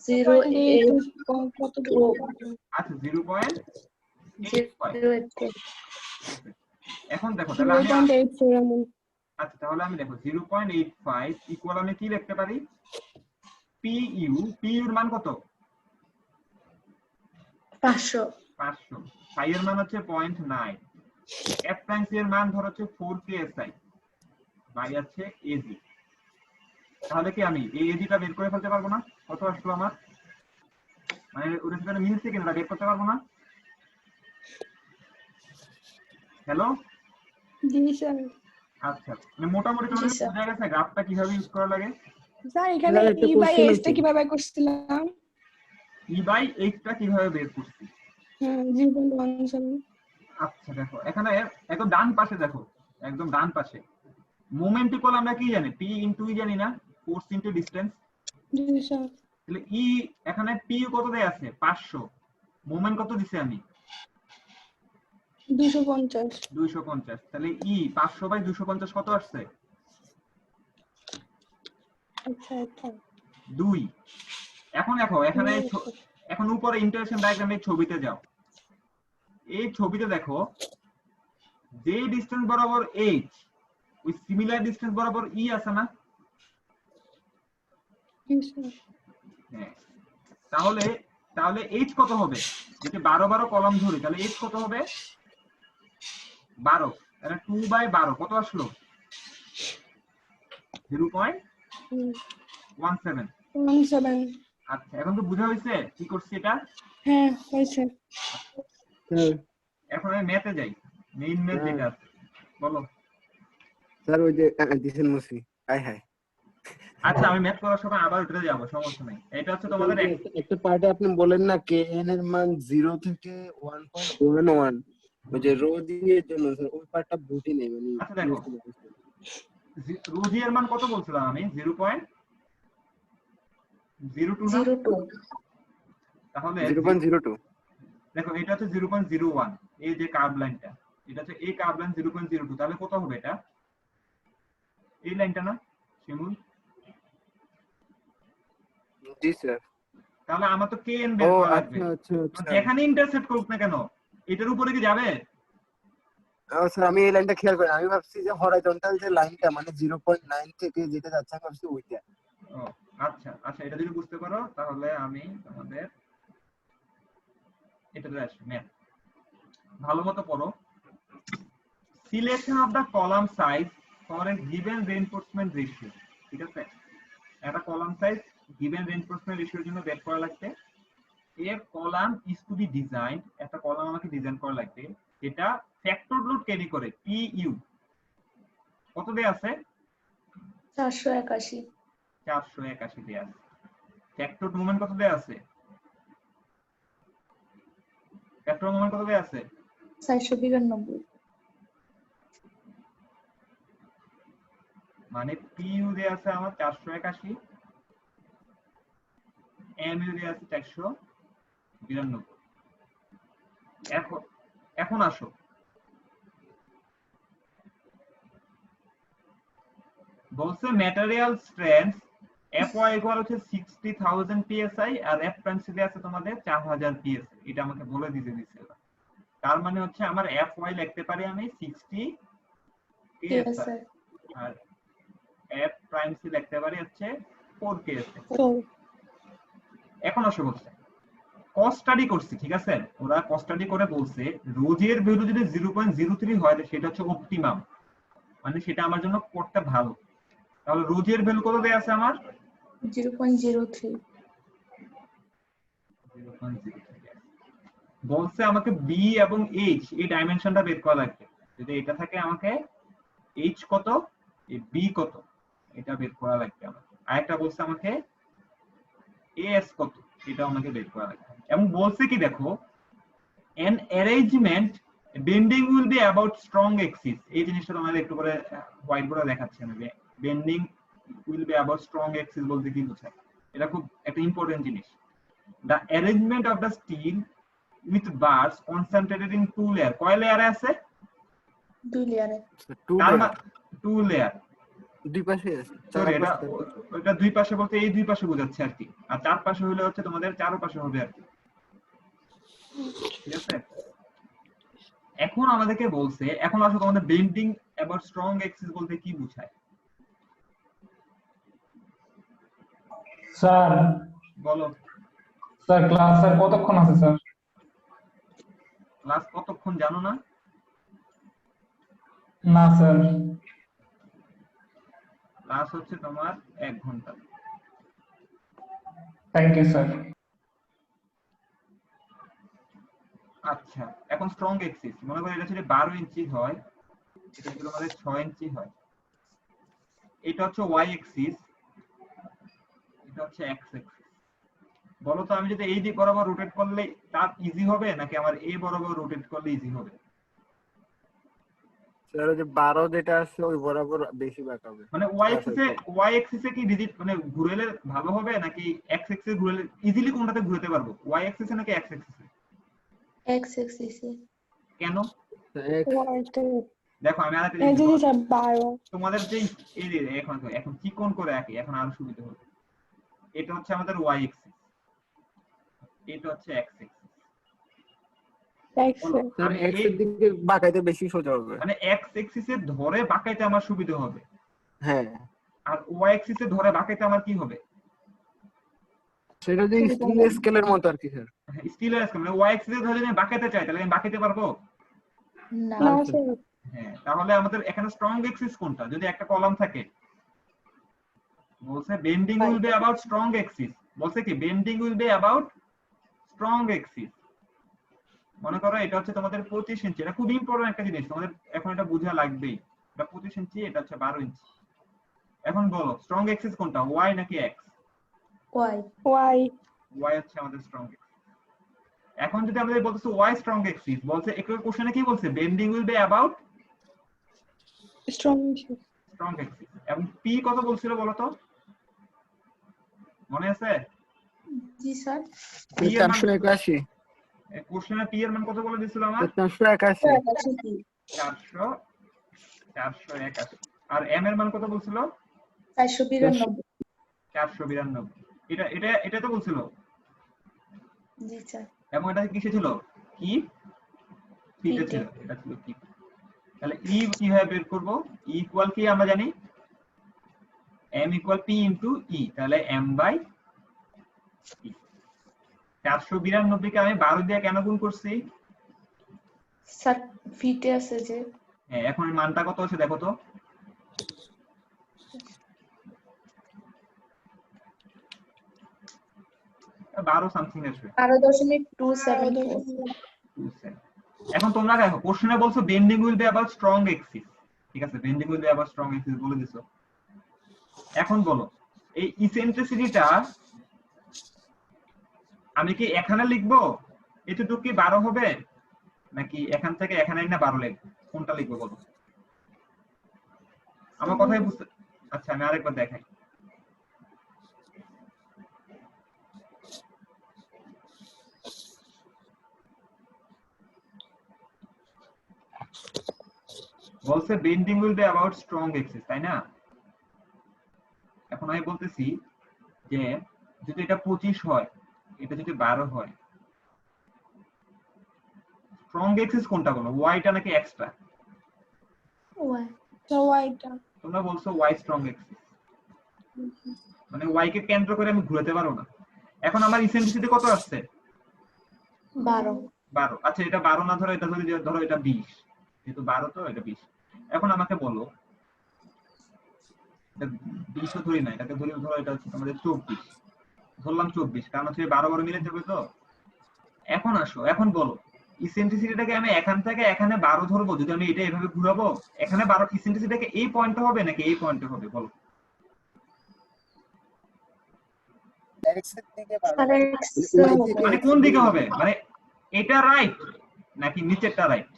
Speaker 4: 0.08
Speaker 3: কত
Speaker 2: আচ্ছা 0.85।
Speaker 4: 0.08
Speaker 2: এখন দেখো তাহলে আমি
Speaker 3: 0.84 এমন
Speaker 2: আচ্ছা তাহলে আমি দেখো 0.85 ইকুয়াল আমি কি লিখতে পারি? PU এর মান কত?
Speaker 4: 500
Speaker 2: 500। phi এর মান হচ্ছে 0.9। f প্রাইম c এর মান ধর হচ্ছে 4 psi বাই আছে az। তাহলে কি আমি এই az টা বের করে ফেলতে পারবো না? কত আসলো আমার? মানে ওটার সাথে মিলছে কিনা বের করতে পারবো না? হ্যালো?
Speaker 3: জি স্যার
Speaker 2: আচ্ছা মানে মোটামুটি তোমাদের বোঝা গেছে গ্রাফটা কিভাবে ইউজ করা লাগে?
Speaker 3: স্যার এখানে
Speaker 7: স্যার, একটা
Speaker 3: ই বাই
Speaker 7: question
Speaker 3: এস টা
Speaker 7: আছে।
Speaker 3: কিভাবে করছিলাম?
Speaker 2: e বাই h টা কিভাবে বের করছি?
Speaker 3: হ্যাঁ 0.17
Speaker 2: আচ্ছা দেখো এখানে একদম ডান পাশে দেখো, একদম ডান পাশে মোমেন্ট ইকুয়াল আমরা কি জানি? p ইনটু e জানি না? Force into distance.
Speaker 3: জি স্যার
Speaker 2: তাহলে e এখানে p কত দেয়া আছে? 500। মোমেন্ট কত দিছি আমি?
Speaker 3: 250
Speaker 2: 250। তাহলে e 500 বাই 250 কত আসছে?
Speaker 3: আচ্ছা আচ্ছা
Speaker 2: 2। এখন দেখো এখানে এখন উপরে ইন্টারসেকশন ডায়াগ্রামের ছবিতে যাও। এই ছবিতে দেখো যে ডিসটেন্স বরাবর h ওই সিমিলার ডিসটেন্স বরাবর e আছে না?
Speaker 3: জি স্যার
Speaker 2: হ্যাঁ। তাহলে h কত হবে? যদি 12 কলাম ধরি তাহলে h কত হবে? 12। তাহলে 2 বাই 12 কত আসলো? 0.17।
Speaker 3: 17
Speaker 2: আচ্ছা এখন তো বোঝা হয়েছে কি করছি এটা?
Speaker 3: হ্যাঁ হয়েছে
Speaker 7: স্যার
Speaker 2: এখন আমি ম্যাথে যাই, মেইন ম্যাথ যেটা আছে বলো।
Speaker 7: স্যার ওই যে দিছেন মুসি হাই হাই
Speaker 2: আচ্ছা আমি ম্যাথ করার সময় আবার উঠে যাব, সমস্যা নেই। এটা হচ্ছে তোমাদের
Speaker 7: একটা পার্টে আপনি বলেন না kn এর মান 0 থেকে 1.11 ওই যে রো দিয়ে জন্য স্যার ওই পার্টটা বুঝি নেই মানে
Speaker 2: আচ্ছা দেখো রোজি এর মান কত বলছিলাম আমি? 0.02 না?
Speaker 4: 02
Speaker 2: তাহলে
Speaker 7: 0.02
Speaker 2: দেখো এটা হচ্ছে 0.01, এই যে কার্ভ লাইনটা এটা হচ্ছে এই কার্ভ লাইন 0.02। তাহলে কত হবে এটা? এই লাইনটা না শিমুল?
Speaker 7: জি স্যার
Speaker 2: তাহলে আমার তো kn বের
Speaker 7: ও
Speaker 2: করা লাগবে।
Speaker 7: আচ্ছা আচ্ছা
Speaker 2: যেখানে ইন্টারসেক্ট করুক না কেন এটার উপরে কি যাবে?
Speaker 7: স্যার আমি এই লাইনটা খেয়াল করি আমি ভাবছি যে হরাইজন্টাল যে লাইনটা মানে 0.9 থেকে যেটা যাচ্ছে আমি ভাবছি ওইটা
Speaker 2: ও আচ্ছা আচ্ছা এটা যদি বুঝতে পারো তাহলে আমি তোমাদের এটাতে আসি। ম্যাথ ভালো মতো পড়ো। Selection of the column size for a given reinforcement ratio. ঠিক আছে, একটা কলাম সাইজ গিভেন রিইনফোর্সমেন্ট রেশিওর জন্য বের করা লাগবে। A column is to be designed, একটা কলাম আমাকে ডিজাইন করা লাগবে যেটা ফ্যাক্টর লোড ক্যারি করে PU কত দেয়া আছে?
Speaker 4: 481
Speaker 2: 481 দেয়া আছে। ফ্যাক্টর মোমেন্ট কত দেয়া আছে? ফ্যাক্টর মোমেন্ট কত দেয়া আছে?
Speaker 4: 492
Speaker 2: মানে PU দেয়া আছে আমার 481, MU দেয়া আছে 492। এখন আসো বলছে ম্যাটেরিয়াল স্ট্রেংথ Fy ইকুয়াল হচ্ছে 60000 psi আর F প্রাইম দেয়া আছে তোমাদের 4000 psi। এটা আমাকে বলে দিতে দিছিল। তার মানে হচ্ছে আমার Fy লিখতে পারি আমি 60 psi আর F প্রাইম সি লিখতে পারি হচ্ছে 4 psi। এখন আসো বলছে কস্ট স্টাডি করছি, ঠিক আছে? ওরা কস্ট স্টাডি করে বলছে রোজের ভ্যালু যদি 0.03 হয় সেটা হচ্ছে অপটিমাম, মানে সেটা আমার জন্য করতে ভালো। তাহলে রোজের ভ্যালু কত দেয়া আছে আমার?
Speaker 4: 0.03
Speaker 2: বলছে আমাকে বি এবং এইচ এই ডাইমেনশনটা বের করা লাগবে। যদি এটা থাকে আমাকে এইচ কত এই বি কত এটা বের করা লাগবে আমার। আরেকটা বলছে আমাকে এস কত এটা আমাকে বের করা লাগবে। এবং বলছে কি দেখো an arrangement bending will be about strong axis, এই জিনিসটা তোমাদের একটু করে হোয়াইট বোর্ডে দেখাচ্ছি আমি। Bending will be about strong axis বলতে কি বোঝায়? এটা খুব একটা ইম্পর্টেন্ট জিনিস। The arrangement of the steel with bars concentrated in two layer. কয় লেয়ারে আছে?
Speaker 4: 2 লেয়ারে।
Speaker 2: Two layer.
Speaker 7: দুই পাশে আছে।
Speaker 2: সরি, এটা দুই পাশে বলতে এই দুই পাশে বোঝাচ্ছে আর কি। আর চার পাশে হলে হচ্ছে তোমাদের চারো পাশে হবে আর কি। ঠিক আছে, এখন আমাদেরকে বলছে, এখন আসলে তোমাদের বেন্ডিং অ্যাবাউট স্ট্রং এক্সিস বলতে কি বোঝায়?
Speaker 8: স্যার
Speaker 2: বলো।
Speaker 8: স্যার ক্লাস স্যার কতক্ষণ আছে স্যার?
Speaker 2: ক্লাস কতক্ষণ জানো না?
Speaker 8: না স্যার।
Speaker 2: ক্লাস হচ্ছে তোমার 1 ঘন্টা।
Speaker 8: Thank you sir.
Speaker 2: আচ্ছা, এখন স্ট্রং এক্সিস মনে করো এটা যদি 12 ইঞ্চি হয়, এটা যদি আমাদের 6 ইঞ্চি হয়, এটা হচ্ছে ওয়াই এক্সিস, এটা হচ্ছে এক্স এক্সিস। বলো তো আমি যদি এই দিক বরাবর রোটেট করলে তার ইজি হবে নাকি আমার এই বরাবর রোটেট করলে ইজি হবে?
Speaker 7: স্যার ওই যে 12 যেটা আছে ওই বরাবর বেশি বাঁকাবে।
Speaker 2: মানে ওয়াই এক্সিসে কি ডিজিট মানে ঘুরালে ভালো হবে নাকি এক্স এক্সিসে ঘুরালে ইজিলি কোনটাতে ঘুরাতে পারবো? ওয়াই এক্সিসে নাকি এক্স এক্সিসে?
Speaker 4: এক্স এক্সিসে।
Speaker 2: কেন?
Speaker 3: ওয়াইটা
Speaker 2: দেখো আমি আরেকটা
Speaker 3: এই যে
Speaker 2: জিনিস
Speaker 3: স্যার 12
Speaker 2: তোমাদের যে এই যে এখন চিকন করে আঁকি, এখন আরো সুবিধা হবে। এটা হচ্ছে আমাদের ওয়াই এক্সিস, এটা হচ্ছে এক্স এক্সিস।
Speaker 7: স্যার এক্স এর দিকে বাঁকাইতে বেশি সোজা হবে।
Speaker 2: মানে এক্স এক্সিসে ধরে বাঁকাইতে আমার সুবিধা হবে।
Speaker 7: হ্যাঁ।
Speaker 2: আর ওয়াই এক্সিসে ধরে বাঁকাইতে আমার কি হবে?
Speaker 7: সেটা যে স্টিল স্কেলের মতো আর কি স্যার।
Speaker 2: স্টিলের স্কেল মানে ওয়াই এক্সিসে ধরে যদি আমি বাঁকাইতে চাই তাহলে আমি বাঁকাইতে পারবো
Speaker 4: না।
Speaker 3: না স্যার
Speaker 2: হ্যাঁ, তাহলে আমাদের এখানে স্ট্রং এক্সিস কোনটা? যদি একটা কলাম থাকে বলছে bending will be about strong axis, বলছে কি bending will be about strong axis. মনে করো এটা হচ্ছে তোমাদের 25 ইঞ্চি, এটা খুব ইম্পর্টেন্ট একটা জিনিস, তোমাদের এখন এটা বোঝা লাগবেই। এটা 25 ইঞ্চি, এটা হচ্ছে 12 ইঞ্চি। এখন বলো স্ট্রং এক্সিস কোনটা, ওয়াই নাকি এক্স?
Speaker 4: ওয়াই।
Speaker 2: ওয়াই হচ্ছে আমাদের স্ট্রং এক্সিস। এখন যদি আমাদের বলতেছে ওয়াই স্ট্রং এক্সিস, বলছে একটু কোশ্চেনে কি বলছে? Bending will be about
Speaker 3: strong
Speaker 2: axis. এবং পি কত বলছিল বলো তো, মনে আছে?
Speaker 4: জি স্যার।
Speaker 7: 481।
Speaker 2: কোশ্চেনে পি এর মান কত বলে দিছিল আমার?
Speaker 7: 481।
Speaker 2: 481। আর এম এর মান কত বলছিল?
Speaker 4: 492।
Speaker 2: 492। এটা এটা এটা তো বলছিল।
Speaker 4: জি স্যার।
Speaker 2: এবং এটা কিসে ছিল? কি পিতে ছিল, এটা ছিল কি। তাহলে ই কিভাবে বের করব? ই ইকুয়াল কি আমরা জানি, m ইকুয়াল p ইনটু ই। তাহলে m বাই e। 492 কে আমি 12 দিয়ে কেন গুণ করছি?
Speaker 4: স্যার ফিটে আছে যে।
Speaker 2: হ্যাঁ, এখন এর মানটা কত আছে দেখো তো। 12 সামথিং আসবে।
Speaker 4: 12.274।
Speaker 2: এখন তোমরা দেখো কোশ্চেনে বলছো bending will be about strong axis, ঠিক আছে, bending will be about strong axis বলে দিছো। এখন বলো এই ইসেন্ট্রিসিটিটা আমি কি এখানে লিখবো, এতটুকু কি 12 হবে নাকি এখান থেকে এখানে না 12 লিখবো? কোনটা লিখবো বলো? আমার কথাই বুঝতে। আচ্ছা আমি আরেকবার দেখাই। বলছে bending will be about strong axis, তাই না? এখন আমি বলতেছি যে যদি এটা 25 হয়, এটা যদি 12 হয়, স্ট্রং এক্সিস কোনটা বলো, ওয়াইটা নাকি এক্সটা?
Speaker 3: ওয়াইটা।
Speaker 2: তোমরা বলছো ওয়াই স্ট্রং এক্সিস, মানে ওয়াই কে কেন্দ্র করে আমি ঘুরাতে পারবো না। এখন আমার ইসেন্ট্রিসিটি কত আসছে? 12। আচ্ছা এটা 12 না ধরো, এটা যদি ধরো এটা 20, যেহেতু 12 তো এটা 20। এখন আমাকে বলো, এটা 20 ধরি না, এটাকে ধরে ধরো এটা হচ্ছে আমাদের 24 ধরলাম, 24 কারণ হচ্ছে 12 মিলে যাবে তো। এখন আসো, এখন বলো ইসেন্ট্রিসিটিটাকে আমি এখান থেকে এখানে 12 ধরবো, যদি আমি এটা এভাবে ঘুরাবো, এখানে 12 ইসেন্ট্রিসিটিটাকে এই পয়েন্টে হবে নাকি এই পয়েন্টে হবে বলো? মানে কোন দিকে হবে, মানে এটা রাইট নাকি নিচেরটা রাইট?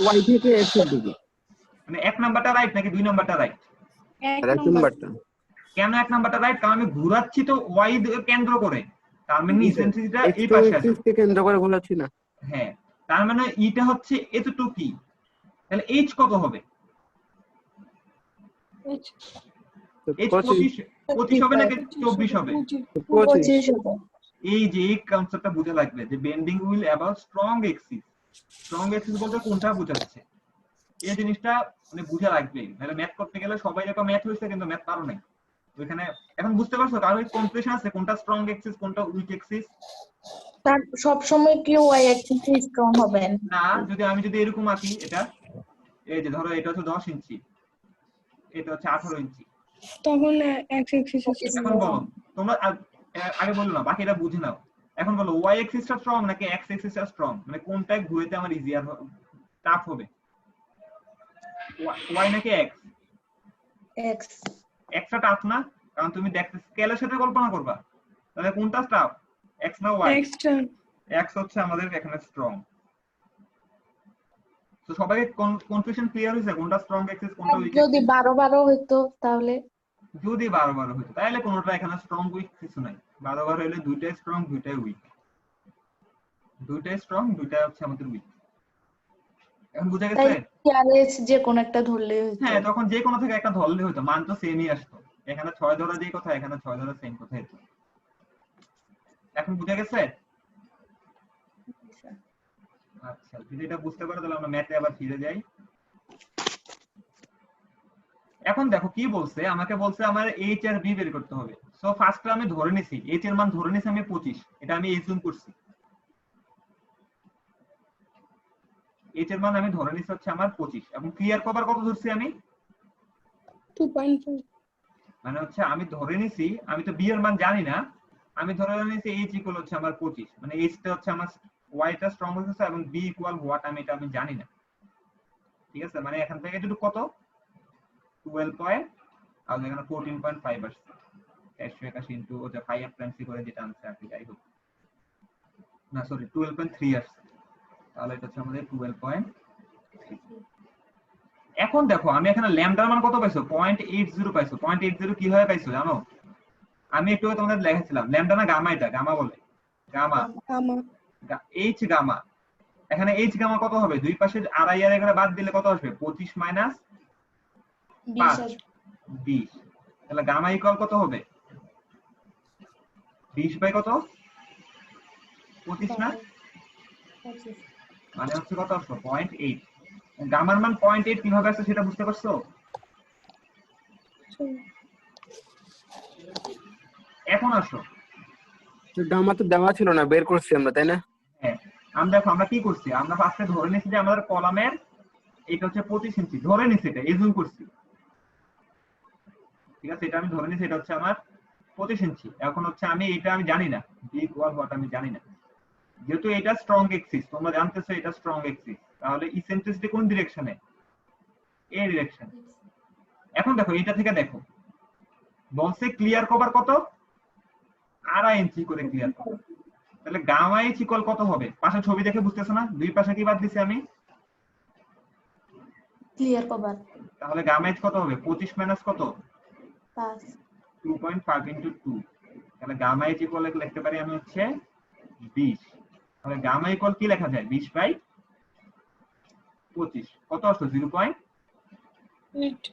Speaker 7: ওয়াই থেকে এক্স এর দিকে।
Speaker 2: মানে 1 নাম্বারটা রাইট নাকি 2 নাম্বারটা রাইট?
Speaker 3: এক
Speaker 7: আর এক
Speaker 3: নম্বর
Speaker 7: নাম্বারটা
Speaker 2: কেন এক নাম্বারটা রাইট? কারণ আমি ঘোরাচ্ছি তো ওয়াই কেন্দ্র করে, তার মানে ইসেন্ট্রিসিটিটা এই
Speaker 7: এক্স
Speaker 2: পাশে আছে।
Speaker 7: এক্সিস কে কেন্দ্র করে ঘোরাচ্ছি না।
Speaker 2: হ্যাঁ, তার মানে ইটা হচ্ছে এতটুকু, তাহলে এইচ কত হবে?
Speaker 7: তো
Speaker 2: এইচ
Speaker 7: 25
Speaker 2: 25 হবে নাকি 24 হবে?
Speaker 4: 25 হবে।
Speaker 2: এই যে এই কনসেপ্টটা বুঝে লাগবে যে bending wheel about strong axis. Strong axis বলতে কোনটা বোঝাচ্ছে, এই জিনিসটা মানে বুঝে লাগবে। নাহলে ম্যাথ করতে গেলে সবাই দেখো ম্যাথ হইছে কিন্তু ম্যাথ পারো নাই ওইখানে। এখন বুঝতে পারছো কারণ কনফিউশন আছে কোনটা স্ট্রং এক্সিস কোনটা উইক এক্সিস?
Speaker 4: তার সব সময় কি ওয়াই অ্যাক্সিস স্ট্রং হবে
Speaker 2: না, আমি যদি এরকম আঁকি, এটা এই যে ধরো এটা হচ্ছে 10 ইঞ্চি, এটা হচ্ছে 18 ইঞ্চি।
Speaker 3: তখন এক্স এক্সিস
Speaker 2: এখন বলো তোমরা আগে বললো না, বাকিটা বুঝে নাও। এখন বলো ওয়াই এক্সিসটা স্ট্রং নাকি এক্স এক্সিসটা স্ট্রং, মানে কোনটা ঘুরেতে আমার ইজিয়ার টাফ হবে, ওয়াই নাকি এক্স?
Speaker 4: এক্স।
Speaker 2: এক্সটা টাফ না, কারণ তুমি দেখতে স্কেলের সাথে কল্পনা করবা, তাহলে কোনটা টাফ, এক্স না ওয়াই? এক্স হচ্ছে আমাদের এখানে স্ট্রং। তো সবাই কনফিউশন ক্লিয়ার হইছে কোনটা স্ট্রং এক্সিস কোনটা উইক?
Speaker 4: যদি 12 হইতো তাহলে?
Speaker 2: যদি 12 হইতো তাহলে কোনটা এখানে স্ট্রং উইক কিছু নাই। 12 হইলে দুইটাই স্ট্রং দুইটাই উইক, দুইটাই স্ট্রং দুইটাই হচ্ছে আমাদের উইক। এখন বুঝা গেছে?
Speaker 4: টিআরএস যে কোন একটা ধরলে হইতো।
Speaker 2: হ্যাঁ, তখন যে কোনো থেকে একটা ধরলে হইতো, মান তো সেমই আসতো। এখানে 6 ধরা যেই কথা, এখানে 6 ধরা সেম কথা হতো। এখন বুঝা গেছে? আচ্ছা, যদি এটা বুঝতে পারো তাহলে আমরা ম্যাথে আবার ফিরে যাই। এখন দেখো কি বলছে, আমাকে বলছে আমার এইচ আর বি বের করতে হবে। সো ফার্স্টে আমি ধরে নিছি এইচ এর মান ধরে নিছি আমি 25, এটা আমি এজুম করছি। এইচ এর মান আমি ধরে নিছি হচ্ছে আমার 25 এবং ক্লিয়ার কভার কত ধরছি আমি
Speaker 3: 2.5,
Speaker 2: মানে হচ্ছে আমি ধরে নিছি, আমি তো বি এর মান জানি না, আমি ধরে নিছি এইচ ইকুয়াল হচ্ছে আমার 25, মানে এইচ টা হচ্ছে আমার ওয়াই টা স্ট্রং হচ্ছে এবং বি ইকুয়াল হোয়াট আমি জানি না। ঠিক আছে, মানে এখান থেকে যদি কত 12 পয়েন্ট আর এখানে 14.5 আসছে, 181 ইনটু ওটা 5 টাইমস করে যেটা আনছে আর কি, যাই হোক না সরি 12.3 আসছে, তাহলে এটা হচ্ছে আমাদের 12. এখন দেখো আমি এখানে ল্যামডার মান কত পাইছো 0.80 পাইছো। 0.80 কিভাবে পাইছো জানো? আমি একটু তোমাদের লেখাছিলাম ল্যামডা না গামা, এটা গামা বলে, গামা এইচ গামা। এখানে এইচ গামা কত হবে, দুই পাশে আড়াই আর এখানে বাদ দিলে কত আসবে 25 মাইনাস 20, তাহলে গামা ইকুয়াল কত হবে 20 বাই কত 25 না, মানে হচ্ছে কত আসলো 0.8। গামার মান 0.8 কিভাবে আসছে সেটা বুঝতে পারছো? এখন আসো,
Speaker 7: তো গামা তো দেওয়া ছিল না, বের করছি আমরা, তাই না?
Speaker 2: হ্যাঁ আমরা কি করছি, আমরা ফার্স্টে ধরে নিছি যে আমাদের কলামের এটা হচ্ছে 25 ইঞ্চি, ধরে নিছি, এটা এজুম করছি। ঠিক আছে, এটা আমি ধরে নিছি এটা হচ্ছে আমার 25 ইঞ্চি। এখন হচ্ছে আমি এটা আমি জানি না বি ইকুয়াল হোয়াট আমি জানি না, যেহেতু এটা স্ট্রং এক্সিস, তোমরা জানতেছো এটা স্ট্রং এক্সিস, তাহলে ইসেন্ট্রিসিটি কোন ডিরেকশনে, এই ডিরেকশন। এখন দেখো এটা থেকে দেখো বলছে ক্লিয়ার কভার কত 2.5 ইঞ্চি করে ক্লিয়ার কভার, তাহলে গামা এইচ ইকুয়াল কত হবে, পাশে ছবি দেখে বুঝতেছো না, দুই পাশে কি বাদ দিছি আমি
Speaker 4: ক্লিয়ার কভার,
Speaker 2: তাহলে গামা এইচ কত হবে 25 মাইনাস কত
Speaker 4: 5,
Speaker 2: 2.5 ইনটু 2, তাহলে গামা এইচ ইকুয়াল লিখতে পারি আমি হচ্ছে 20। তাহলে গামা ইকুয়াল কি লেখা যায় 20 বাই 25, কত আসলো 0.8।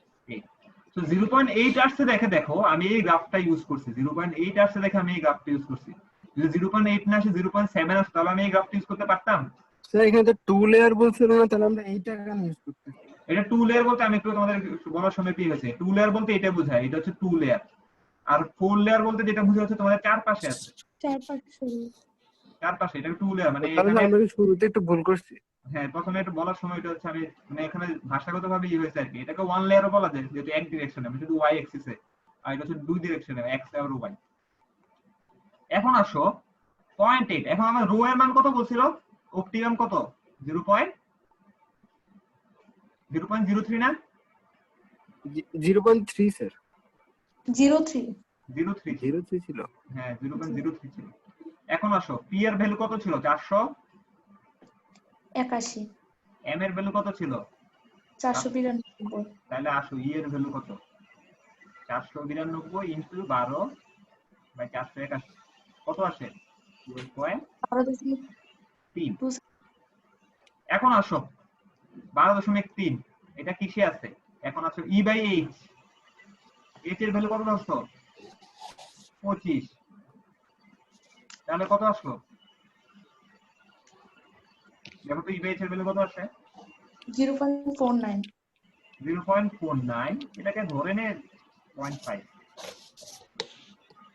Speaker 2: তো 0.8 আসছে দেখো আমি এই গ্রাফটা ইউজ করছি, 0.8 আসছে দেখে আমি এই গ্রাফটা ইউজ করছি। যদি 0.8 না আসে 0.7 আসে তাহলে আমি এই গ্রাফটা ইউজ করতে পারতাম।
Speaker 7: স্যার এখানে তো 2 লেয়ার বলছিল না, তাহলে আমরা এইটা কেন ইউজ করতে?
Speaker 2: এটা 2 লেয়ার বলতে আমি একটু তোমাদের বলার সময় কি হয়েছে, 2 লেয়ার বলতে এটা বোঝায় এটা হচ্ছে 2 লেয়ার, আর 4 লেয়ার বলতে যেটা বোঝা হচ্ছে তোমাদের চার পাশে আছে, চার পাশে এটা 2 লেয়ার, মানে
Speaker 7: তাহলে
Speaker 2: এখানে
Speaker 7: আমরা কি শুরুতে একটু ভুল করছি?
Speaker 2: হ্যাঁ প্রথমে এটা বলার সময় এটা হচ্ছে আমি মানে এখানে ভাষাগতভাবে ই হয়েছে আর কি, এটাকে ওয়ান লেয়ারও বলা যায় যেহেতু এক ডিরেকশনে, আমি শুধু ওয়াই অ্যাক্সিসে, আর এটা হচ্ছে দুই ডিরেকশনে এক্স আর ওয়াই। এখন আসো 0.8, এখন আমার রো এর মান কত বলছিল, অপটিমাম কত 0.03 না
Speaker 7: 0.3 স্যার,
Speaker 4: 03
Speaker 7: ছিল।
Speaker 2: হ্যাঁ 0.03 ছিল। এখন আসো পি এর ভ্যালু কত ছিল 481, এম এর ভ্যালু কত ছিল
Speaker 4: 492,
Speaker 2: তাহলে আসো ই এর ভ্যালু কত 492 ইন্টু 12 বাই 481 কত আসে 0.3।
Speaker 4: 12.2
Speaker 2: এখন আসো 12.3 এটা কিসে আছে এখন আসো ই বাই এইচ এইচ এর ভ্যালু কত আসলো 25 তাহলে কত আসলো দেখো তো ই বাই এইচ এর ভ্যালু কত আসে
Speaker 4: 0.49
Speaker 2: 0.49 এটাকে ধরে নে 0.5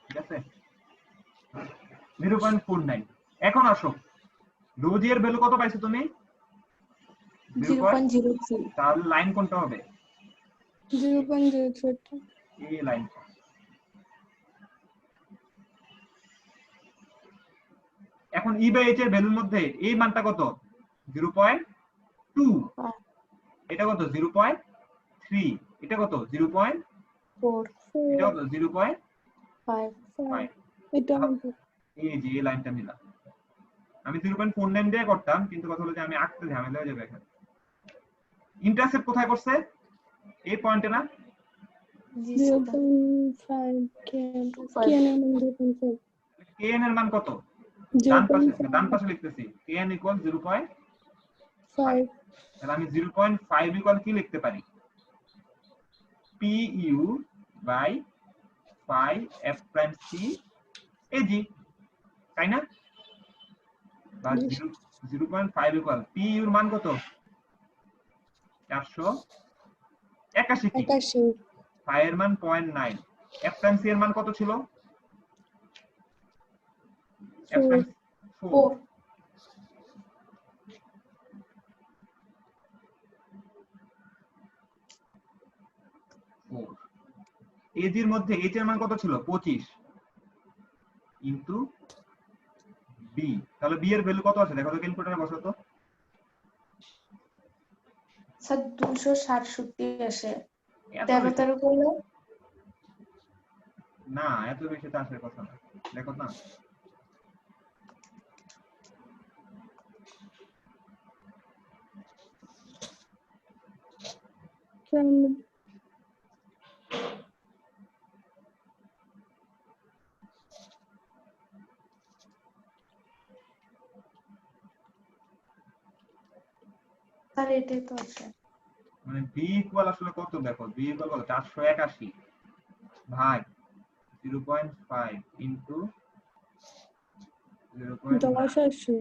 Speaker 2: ঠিক আছে 0.49 এখন আসো রো জি এর ভ্যালু কত পাইছো তুমি
Speaker 4: 0.03
Speaker 2: তাহলে লাইন কোনটা হবে
Speaker 3: 0.03
Speaker 2: এই লাইন এখন ই বাই এইচ এর ভ্যালুর মধ্যে এই মানটা কত 0.2 এটা কত 0.3 এটা কত 0.4 এটা কত 0.5
Speaker 3: এটা
Speaker 2: এই যে এই লাইনটা নিলাম আমি 0.49 দিয়ে করতাম কিন্তু কথা হলো যে আমি আঁকতে ঝামেলা হয়ে যাবে এখানে ইন্টারসেপ্ট কোথায় করছে এই পয়েন্টে না
Speaker 3: 0.5 kn এর মান 0.5
Speaker 2: kn এর মান কত ডান পাশে লিখতেছি kn = 0.5 তাহলে আমি 0.5 ইকুয়াল কি লিখতে পারি pu by phi f prime c ag তাই না বা 0.5 ইকুয়াল pu এর মান কত 481 কি phi এর মান 0.9 f prime c এর মান কত ছিল f prime 4 এজ এর মধ্যে এইচ এর মান কত ছিল 25 ইনটু বি তাহলে বি এর ভ্যালু কত আছে দেখো তো ক্যালকুলেটরে বসাও তো
Speaker 4: স্যার 267 আসে 13 করলে
Speaker 2: না এত বেশি তো আসার কথা না দেখো না
Speaker 4: স্যার এটাই তো আছে
Speaker 2: মানে বি ইকুয়াল আসলে কত দেখো বি ইকুয়াল কত 481 ভাগ 0.5 ইনটু 0.10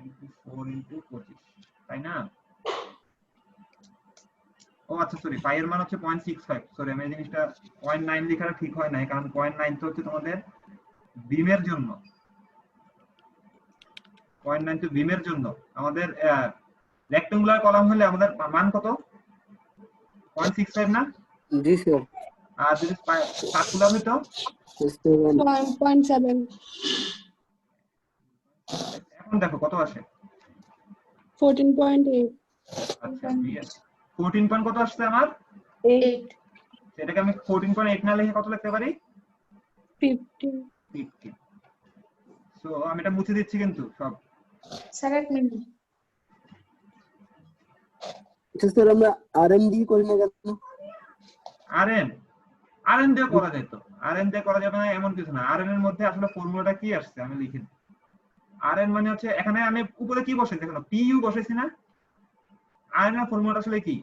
Speaker 2: ইনটু 4 ইনটু 25 তাই না ও আচ্ছা সরি পাই এর মান হচ্ছে 0.65 সরি আমি এই জিনিসটা 0.9 লেখাটা ঠিক হয় না কারণ 0.9 তো হচ্ছে তোমাদের বিমের জন্য 0.9 তো বিমের জন্য আমাদের রেক্ট্যাঙ্গুলার কলাম হলে আমাদের মান কত 0.65 না
Speaker 7: জি স্যার
Speaker 2: আর যদি সার্কুলার হতো
Speaker 3: 1.7
Speaker 2: এখন দেখো কত আসে
Speaker 3: 14.8
Speaker 2: আচ্ছা 14 পয়েন্ট কত আসছে আমার
Speaker 4: 8
Speaker 2: সেটাকে আমি 14.8 না লিখে কত লিখতে পারি
Speaker 3: 15
Speaker 2: সো আমি এটা মুছে দিচ্ছি কিন্তু সব
Speaker 4: স্যার এক মিনিট
Speaker 7: স্যার আমরা আরএম দিয়ে করি না কেন
Speaker 2: আরএন দিয়ে করা যায় তো আরএন দিয়ে করা যাবে না এমন কিছু না আরএন এর মধ্যে আসলে ফর্মুলাটা কি আসছে আমি লিখি আরএন মানে হচ্ছে এখানে আমি উপরে কি বসাইছি দেখো পিইউ বসাইছি না আরএন এর ফর্মুলাটা আসলে কি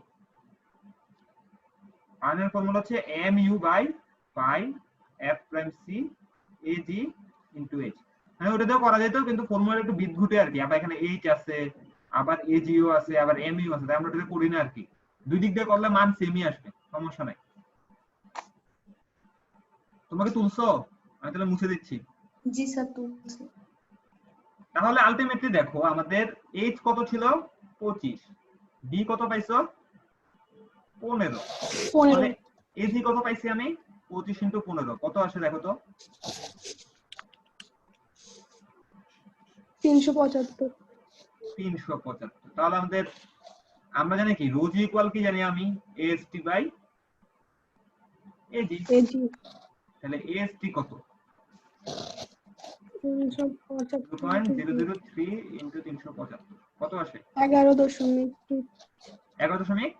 Speaker 2: আরএন এর ফর্মুলা হচ্ছে mu by pi f prime c ag into h মানে ওটা দিয়েও করা যেত কিন্তু ফর্মুলাটা একটু বিদঘুটে আর কি আবার এখানে h আছে আবার agও আছে আবার mu আছে তাই আমরা এটা করি না আর কি দুই দিক দিয়ে করলে মান সেমই আসবে সমস্যা নাই তোমাকে তুলছো আমি তাহলে মুছে দিচ্ছি
Speaker 4: জি স্যার তুলছি
Speaker 2: তাহলে আলটিমেটলি দেখো আমাদের h কত ছিল 25 b কত পাইছো 15 মানে ag কত পাইছি আমি 25 ইনটু 15 কত আসে দেখো তো 375 তাহলে আমাদের আমরা জানি কি রো জি ইকুয়াল কি জানি আমি ast বাই ag তাহলে ast কত 0.003 ইনটু 375 কত আসে
Speaker 3: 11.25
Speaker 2: 11.25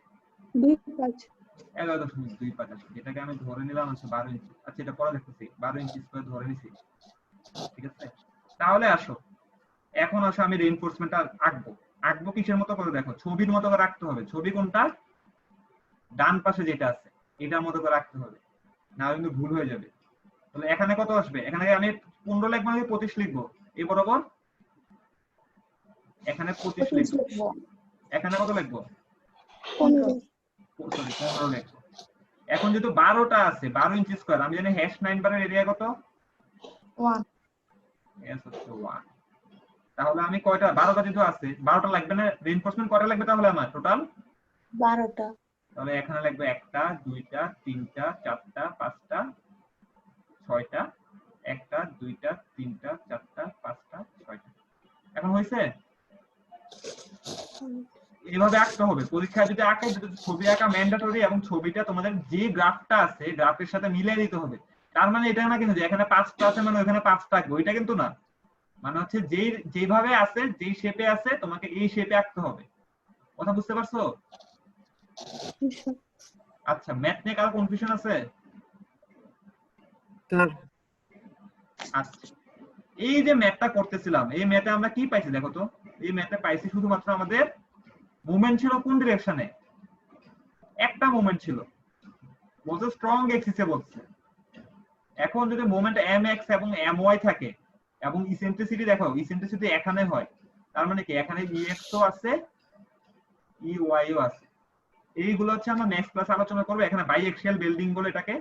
Speaker 2: 11.25 আসে, যেটাকে আমি ধরে নিলাম হচ্ছে 12 ইঞ্চি। আচ্ছা এটা পরে দেখতেছি, 12 ইঞ্চি স্কয়ার ধরে নিছি, ঠিক আছে। তাহলে আসো, এখন আসো আমি রিইনফোর্সমেন্টটা আঁকবো। আঁকবো কিসের মতো করে দেখো, ছবির মতো করে আঁকতে হবে। ছবি কোনটা? ডান পাশে যেটা আছে এটার মতো করে আঁকতে হবে, না কিন্তু ভুল হয়ে যাবে। তাহলে এখানে কত আসবে? এখানে আমি 15 লিখবো নাকি 25 লিখবো? এই বরাবর এখানে 25 লিখবো, এখানে কত লিখবো?
Speaker 3: 15
Speaker 2: সরি 15 লিখবো। এখন যেহেতু 12টা আছে, 12 ইঞ্চি স্কয়ার, আমি জানি হ্যাশ 9 বারের এরিয়া কত?
Speaker 4: 1
Speaker 2: এস হচ্ছে 1। তাহলে আমি কয়টা, 12টা যেহেতু আছে, 12টা লাগবে না? রিইনফোর্সমেন্ট কয়টা লাগবে তাহলে আমার টোটাল?
Speaker 4: 12টা।
Speaker 2: তাহলে এখানে লাগবে 1টা 2টা 3টা 4টা 5টা 6টা, 1টা 2টা 3টা 4টা 5টা 6টা। এখন হয়েছে? এইভাবে আঁকতে হবে। পরীক্ষায় যদি আঁকে, যদি ছবি আঁকা ম্যান্ডেটরি, এবং ছবিটা তোমাদের যে গ্রাফটা আছে গ্রাফের সাথে মিলিয়ে দিতে হবে। তার মানে এটা না কিন্তু যে এখানে 5টা আছে মানে ওখানে 5টা আঁকবো, এটা কিন্তু না। মানে হচ্ছে যেভাবে আছে, যেই শেপে আছে তোমাকে এই শেপে আঁকতে হবে। কথা বুঝতে পারছো? আচ্ছা, ম্যাথ নিয়ে কারো কনফিউশন আছে?
Speaker 7: স্যার
Speaker 2: আচ্ছা, এই যে ম্যাথটা করতেছিলাম, এই ম্যাথে আমরা কি পাইছি দেখো তো। এই ম্যাথে পাইছি শুধুমাত্র আমাদের মুভমেন্ট ছিল কোন ডিরেকশনে? একটা মুভমেন্ট ছিল, বলছে স্ট্রং এক্সিসে বলছে। এখন যদি মোমেন্ট এম এক্স এবং এম ওয়াই থাকে, এবং ইসেন্ট্রিসিটি দেখো, ইসেন্ট্রিসিটি এখানে হয়, তার মানে কি এখানে ই এক্স ও আছে ই ওয়াই ও আছে। এইগুলো হচ্ছে আমরা নেক্সট ক্লাসে আলোচনা করব। এখানে বাই এক্সিয়াল বিল্ডিং বলে এটাকে,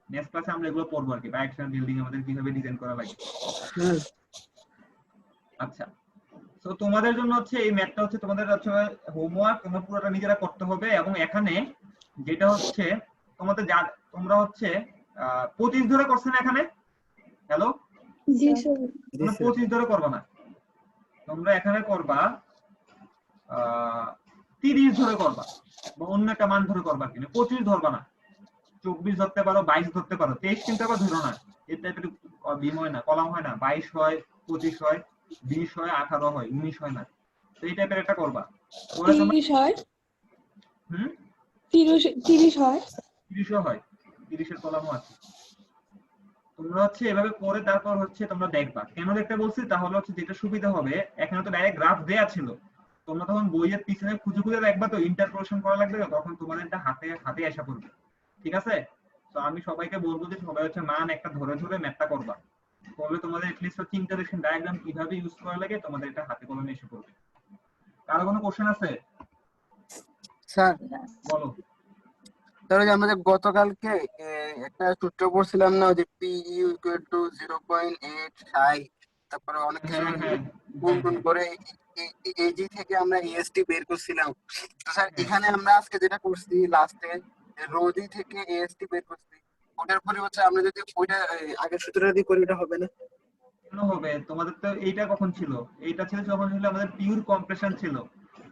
Speaker 2: নেক্সট ক্লাসে আমরা এগুলো পড়বো আর কি, বাই এক্সিয়াল বিল্ডিং আমাদের কিভাবে ডিজাইন করা লাগে। আচ্ছা, তো তোমাদের জন্য হচ্ছে এই ম্যাথটা হচ্ছে তোমাদের হচ্ছে হোমওয়ার্ক, তোমরা পুরোটা নিজেরা করতে হবে। এবং এখানে যেটা হচ্ছে তোমাদের যা, তোমরা হচ্ছে 25 ধরে করছে না এখানে? হ্যালো,
Speaker 3: জি স্যার
Speaker 2: তোমরা 25 ধরে করবা না, তোমরা এখানে করবা 30 ধরে করবা, বা অন্য একটা মান ধরে করবা, কিন্তু 25 ধরবা না। 24 ধরতে পারো, 22 ধরতে পারো, 23 কিন্তু আবার ধরো না। এই টাইপের বিম হয় না, কলাম হয় না, 22 হয় 25 হয় 20 হয় 18 হয় 19 হয় না। তো এই টাইপের একটা করবা, পরে তোমরা
Speaker 3: 30 হয় 30 হয়
Speaker 2: 30ও হয়, 30 এর কলামও আছে। তোমরা হচ্ছে এভাবে করে তারপর হচ্ছে তোমরা দেখবা। কেন দেখতে বলছি, তাহলে হচ্ছে যেটা সুবিধা হবে, এখানে তো ডাইরেক্ট গ্রাফ দেয়া ছিল, তোমরা তখন বইয়ের পিছনে খুঁজে খুঁজে দেখবা, তো ইন্টারপোলেশন করা লাগবে, তখন তোমাদের এটা হাতে হাতে আসা পড়বে। ঠিক আছে? তো আমি সবাইকে বলবো যে সবাই হচ্ছে মান একটা ধরে ধরে ম্যাথটা করবা, করলে তোমাদের এটলিস্ট হচ্ছে ইন্টারেকশন ডায়াগ্রাম কিভাবে ইউজ করা লাগে তোমাদের এটা হাতে কলমে এসে পড়বে। কারো কোনো কোশ্চেন আছে?
Speaker 7: স্যার
Speaker 2: বলো।
Speaker 7: ধরো যে আমাদের গতকালকে একটা সূত্র পড়ছিলাম না, যে পি ইউ ইকুয়াল টু 0.8 তারপরে অনেক কিছু
Speaker 2: হ্যাঁ
Speaker 7: গুণ করে এজি থেকে আমরা এএসটি বের করছিলাম। তো স্যার
Speaker 2: হ্যাঁ।
Speaker 7: এখানে আমরা আজকে যেটা করছি লাস্টে, রোজি থেকে এএসটি বের করছি, ওটার পরিবর্তে আমরা যদি ওইটা আগের সূত্রটা দিয়ে করি, ওটা হবে না?
Speaker 2: কেন হবে? তোমাদের তো এইটা কখন ছিল? এইটা ছিল যখন ছিল আমাদের পিওর কম্প্রেশন ছিল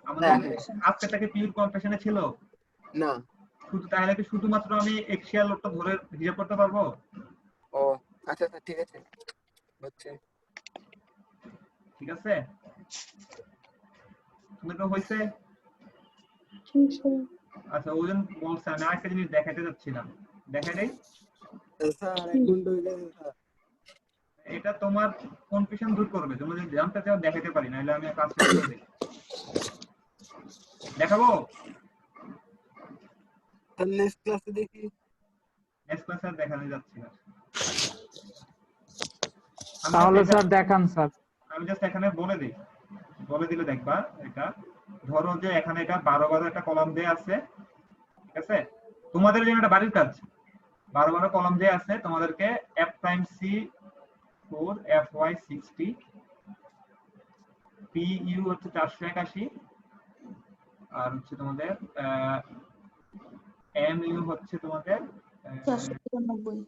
Speaker 2: আমাদের। আজকেটাকে পিওর কম্প্রেশনে ছিল
Speaker 7: না।
Speaker 2: শুধু, তাহলে কি শুধুমাত্র আমি এক্সিয়াল লোডটা ধরে হিসাব করতে পারবো?
Speaker 7: ও আচ্ছা আচ্ছা, ঠিক আছে, হচ্ছে
Speaker 2: ঠিক আছে, তুমি তো হইছে। আচ্ছা, ওজন বলছে, আমি আরেকটা জিনিস দেখাতে যাচ্ছিলাম, দেখাই দেই।
Speaker 7: স্যার 1 ঘন্টা হয়ে গেছে স্যার।
Speaker 2: এটা তোমার কনফিউশন দূর করবে, তুমি যদি জানতে চাও দেখাতে পারি, নাহলে আমি কাজ শেষ করে দিই। দেখাবো
Speaker 7: নেক্সট ক্লাসে দেখি।
Speaker 2: নেক্সট ক্লাসে আর দেখানো যাচ্ছে না।
Speaker 8: তাহলে স্যার দেখান স্যার।
Speaker 2: আমি জাস্ট এখানে বলে দিই, বলে দিলে দেখবা। এটা ধরো যে এখানে এটা 12 একটা কলাম দেয়া আছে, ঠিক আছে? তোমাদের জন্য এটা বাড়ির কাজ, 12 কলাম দেয়া আছে, তোমাদেরকে f time c 4 fy 60 pu হচ্ছে 481, আর হচ্ছে তোমাদের mu হচ্ছে তোমাদের
Speaker 4: 493।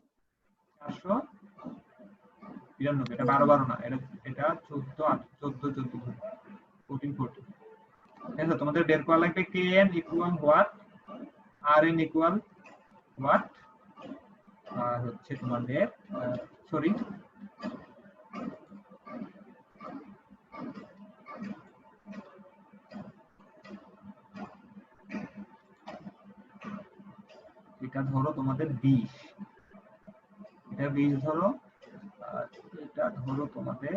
Speaker 2: 493। এটা 12 না, এটা 14 14 ঠিক আছে? তোমাদের বের করা লাগবে kn equal what, rn equal what, আর হচ্ছে তোমাদের সরি এটা ধরো তোমাদের 20, এটা 20 ধরো, আর এটা ধরো তোমাদের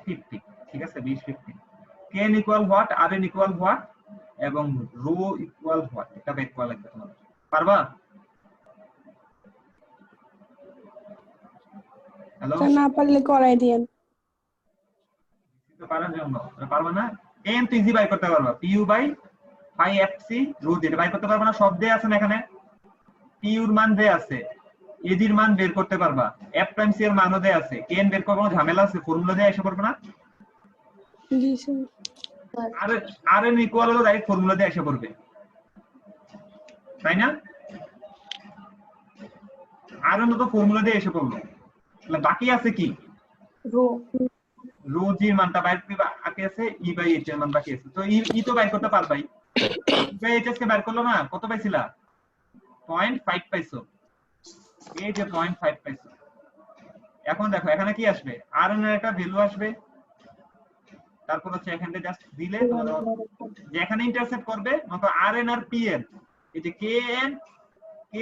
Speaker 2: 50, ঠিক আছে 20 50। kn equal what, rn equal what এবং রো ইকুয়াল হোয়াট, এটা বের করা লাগবে তোমাদের। পারবা? হ্যালো,
Speaker 3: স্যার না পারলে করাই দিয়েন।
Speaker 2: তো পারার জন্য পারবা না, n তো ইজি বাই করতে পারবা, pu বাই 5fc রো দিয়ে বাই করতে পারবা না, সব দেয়া আছে না এখানে, pu এর মান দেয়া আছে, ad এর মান বের করতে পারবা, f প্রাইম c এর মানও দেয়া আছে, kn বের করব না, ঝামেলা আছে, ফর্মুলা দিয়ে এসে পড়বে না।
Speaker 3: জি স্যার।
Speaker 2: আর rn ইকুয়াল হলো ডাইরেক্ট ফর্মুলা দিয়ে এসে পড়বে, তাই না? rn তো ফর্মুলা দিয়ে এসে পড়লো, তাহলে বাকি আছে কি,
Speaker 4: রো
Speaker 2: রো জি এর মানটা বাইর করতে বাকি আছে, e বাই h এর মান বাকি আছে, তো e তো বাইর করতে পারবাই, e বাই h কে বাইর করলো না, কত পাইছিলা? 0.5 পাইছো, এই যে 0.5 পাইছো। এখন দেখো এখানে কি আসবে, rn এর একটা ভ্যালু আসবে, তারপর হচ্ছে এখানে জাস্ট দিলে তোমাদের যে এখানে ইন্টারসেক্ট করবে মত rn আর pn, এই যে kn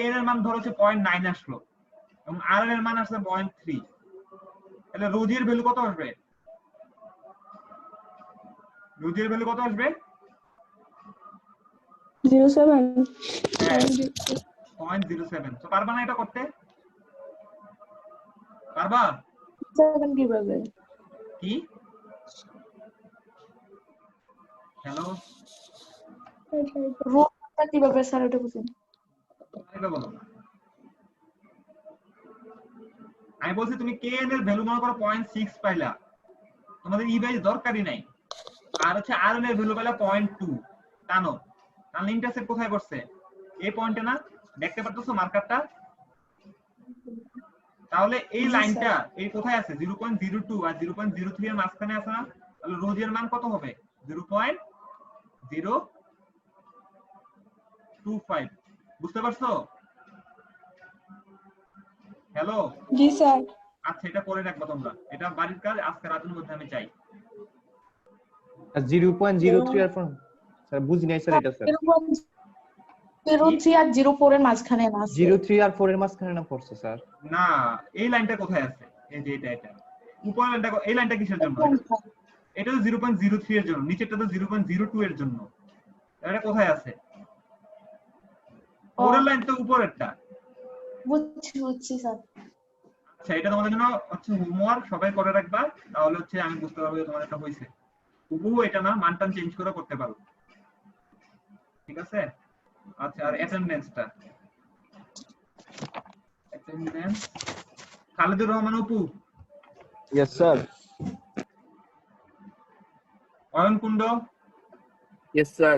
Speaker 2: এর মান ধরো হচ্ছে 0.9 আসলো এবং rn এর মান আসছে 0.3, তাহলে রো জি এর ভ্যালু কত আসবে? রো জি এর ভ্যালু কত আসবে?
Speaker 3: 07।
Speaker 2: 0.07। তো পারবা না এটা করতে? পারবা?
Speaker 4: 7 কিভাবে?
Speaker 2: কি? হ্যালো,
Speaker 4: রোটা কিভাবে স্যার এটা বুঝুন।
Speaker 2: এটা বলো। আমি বলছি তুমি kn এর ভ্যালু মনে করো 0.6 পাইলা, তোমাদের ই বাই দরকারই নাই, আর হচ্ছে rn এর ভ্যালু পাইলা 0.2, টানো, তাহলে ইন্টারসেক্ট কোথায় করছে? এই পয়েন্টে না, দেখতে পারতেছো মার্কারটা? তাহলে এই লাইনটা এই কোথায় আছে? 0.02 আর 0.03 এর মাঝখানে আছে না, তাহলে রো জি এর মান কত হবে? 0.025। বুঝতে পারছো? হ্যালো,
Speaker 3: জি স্যার।
Speaker 2: আচ্ছা এটা করে রাখবো তোমরা, এটা বাড়ির কাজ, আজকে রাতের মধ্যে আমি চাই।
Speaker 5: 0.03 আর স্যার বুঝি নাই স্যার এটা স্যার।
Speaker 4: 0.03 আর 0.4 এর মাঝখানে না আছে।
Speaker 5: 03 আর 4 এর মাঝখানে না পড়ছে স্যার।
Speaker 2: না, এই লাইনটা কোথায় আছে? এই যে এটা উপরের লাইনটা, এই লাইনটা কিসের জন্য? এটা তো 0.03 এর জন্য, নিচেরটা তো 0.02 এর জন্য, এটা কোথায় আছে? উপরের লাইন তো উপরেরটা।
Speaker 4: বুঝছি স্যার।
Speaker 2: আচ্ছা এটা তোমাদের জন্য হচ্ছে হোমওয়ার্ক, সবাই করে রাখবা, তাহলে হচ্ছে আমি বুঝতে পারবো যে তোমার এটা হইছে। হুবহু এটা না, মানটা চেঞ্জ করে করতে পারো, ঠিক আছে? আচ্ছা আর অ্যাটেন্ডেন্সটা, attendance Khaledur Rahman Apu,
Speaker 1: Yes, sir.
Speaker 2: Ayon Kundu,
Speaker 7: Yes, sir.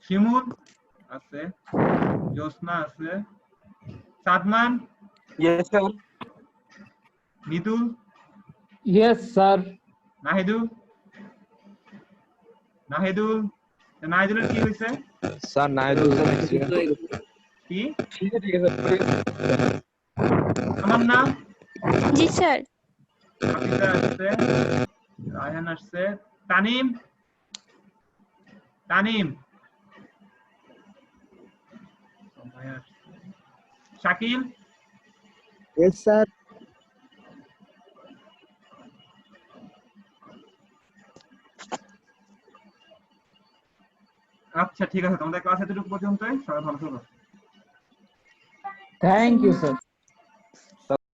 Speaker 2: Shimul আছে, জোসনা আছে, Sadman,
Speaker 7: Yes, sir.
Speaker 2: Nitul,
Speaker 8: yes sir.
Speaker 2: Nahidul, নাহিদুলের কি হয়েছে?
Speaker 1: Sir, Naidul sir.
Speaker 2: কি আমার নাম?
Speaker 6: জি স্যার।
Speaker 2: হাফিজা আসছে, রায়হান আসছে, তানিম, শাকিল,
Speaker 7: Yes, sir.
Speaker 2: আচ্ছা ঠিক আছে, তোমাদের ক্লাস এতটুকু পর্যন্তই, সবাই ভালো থাকো।
Speaker 8: Thank you sir.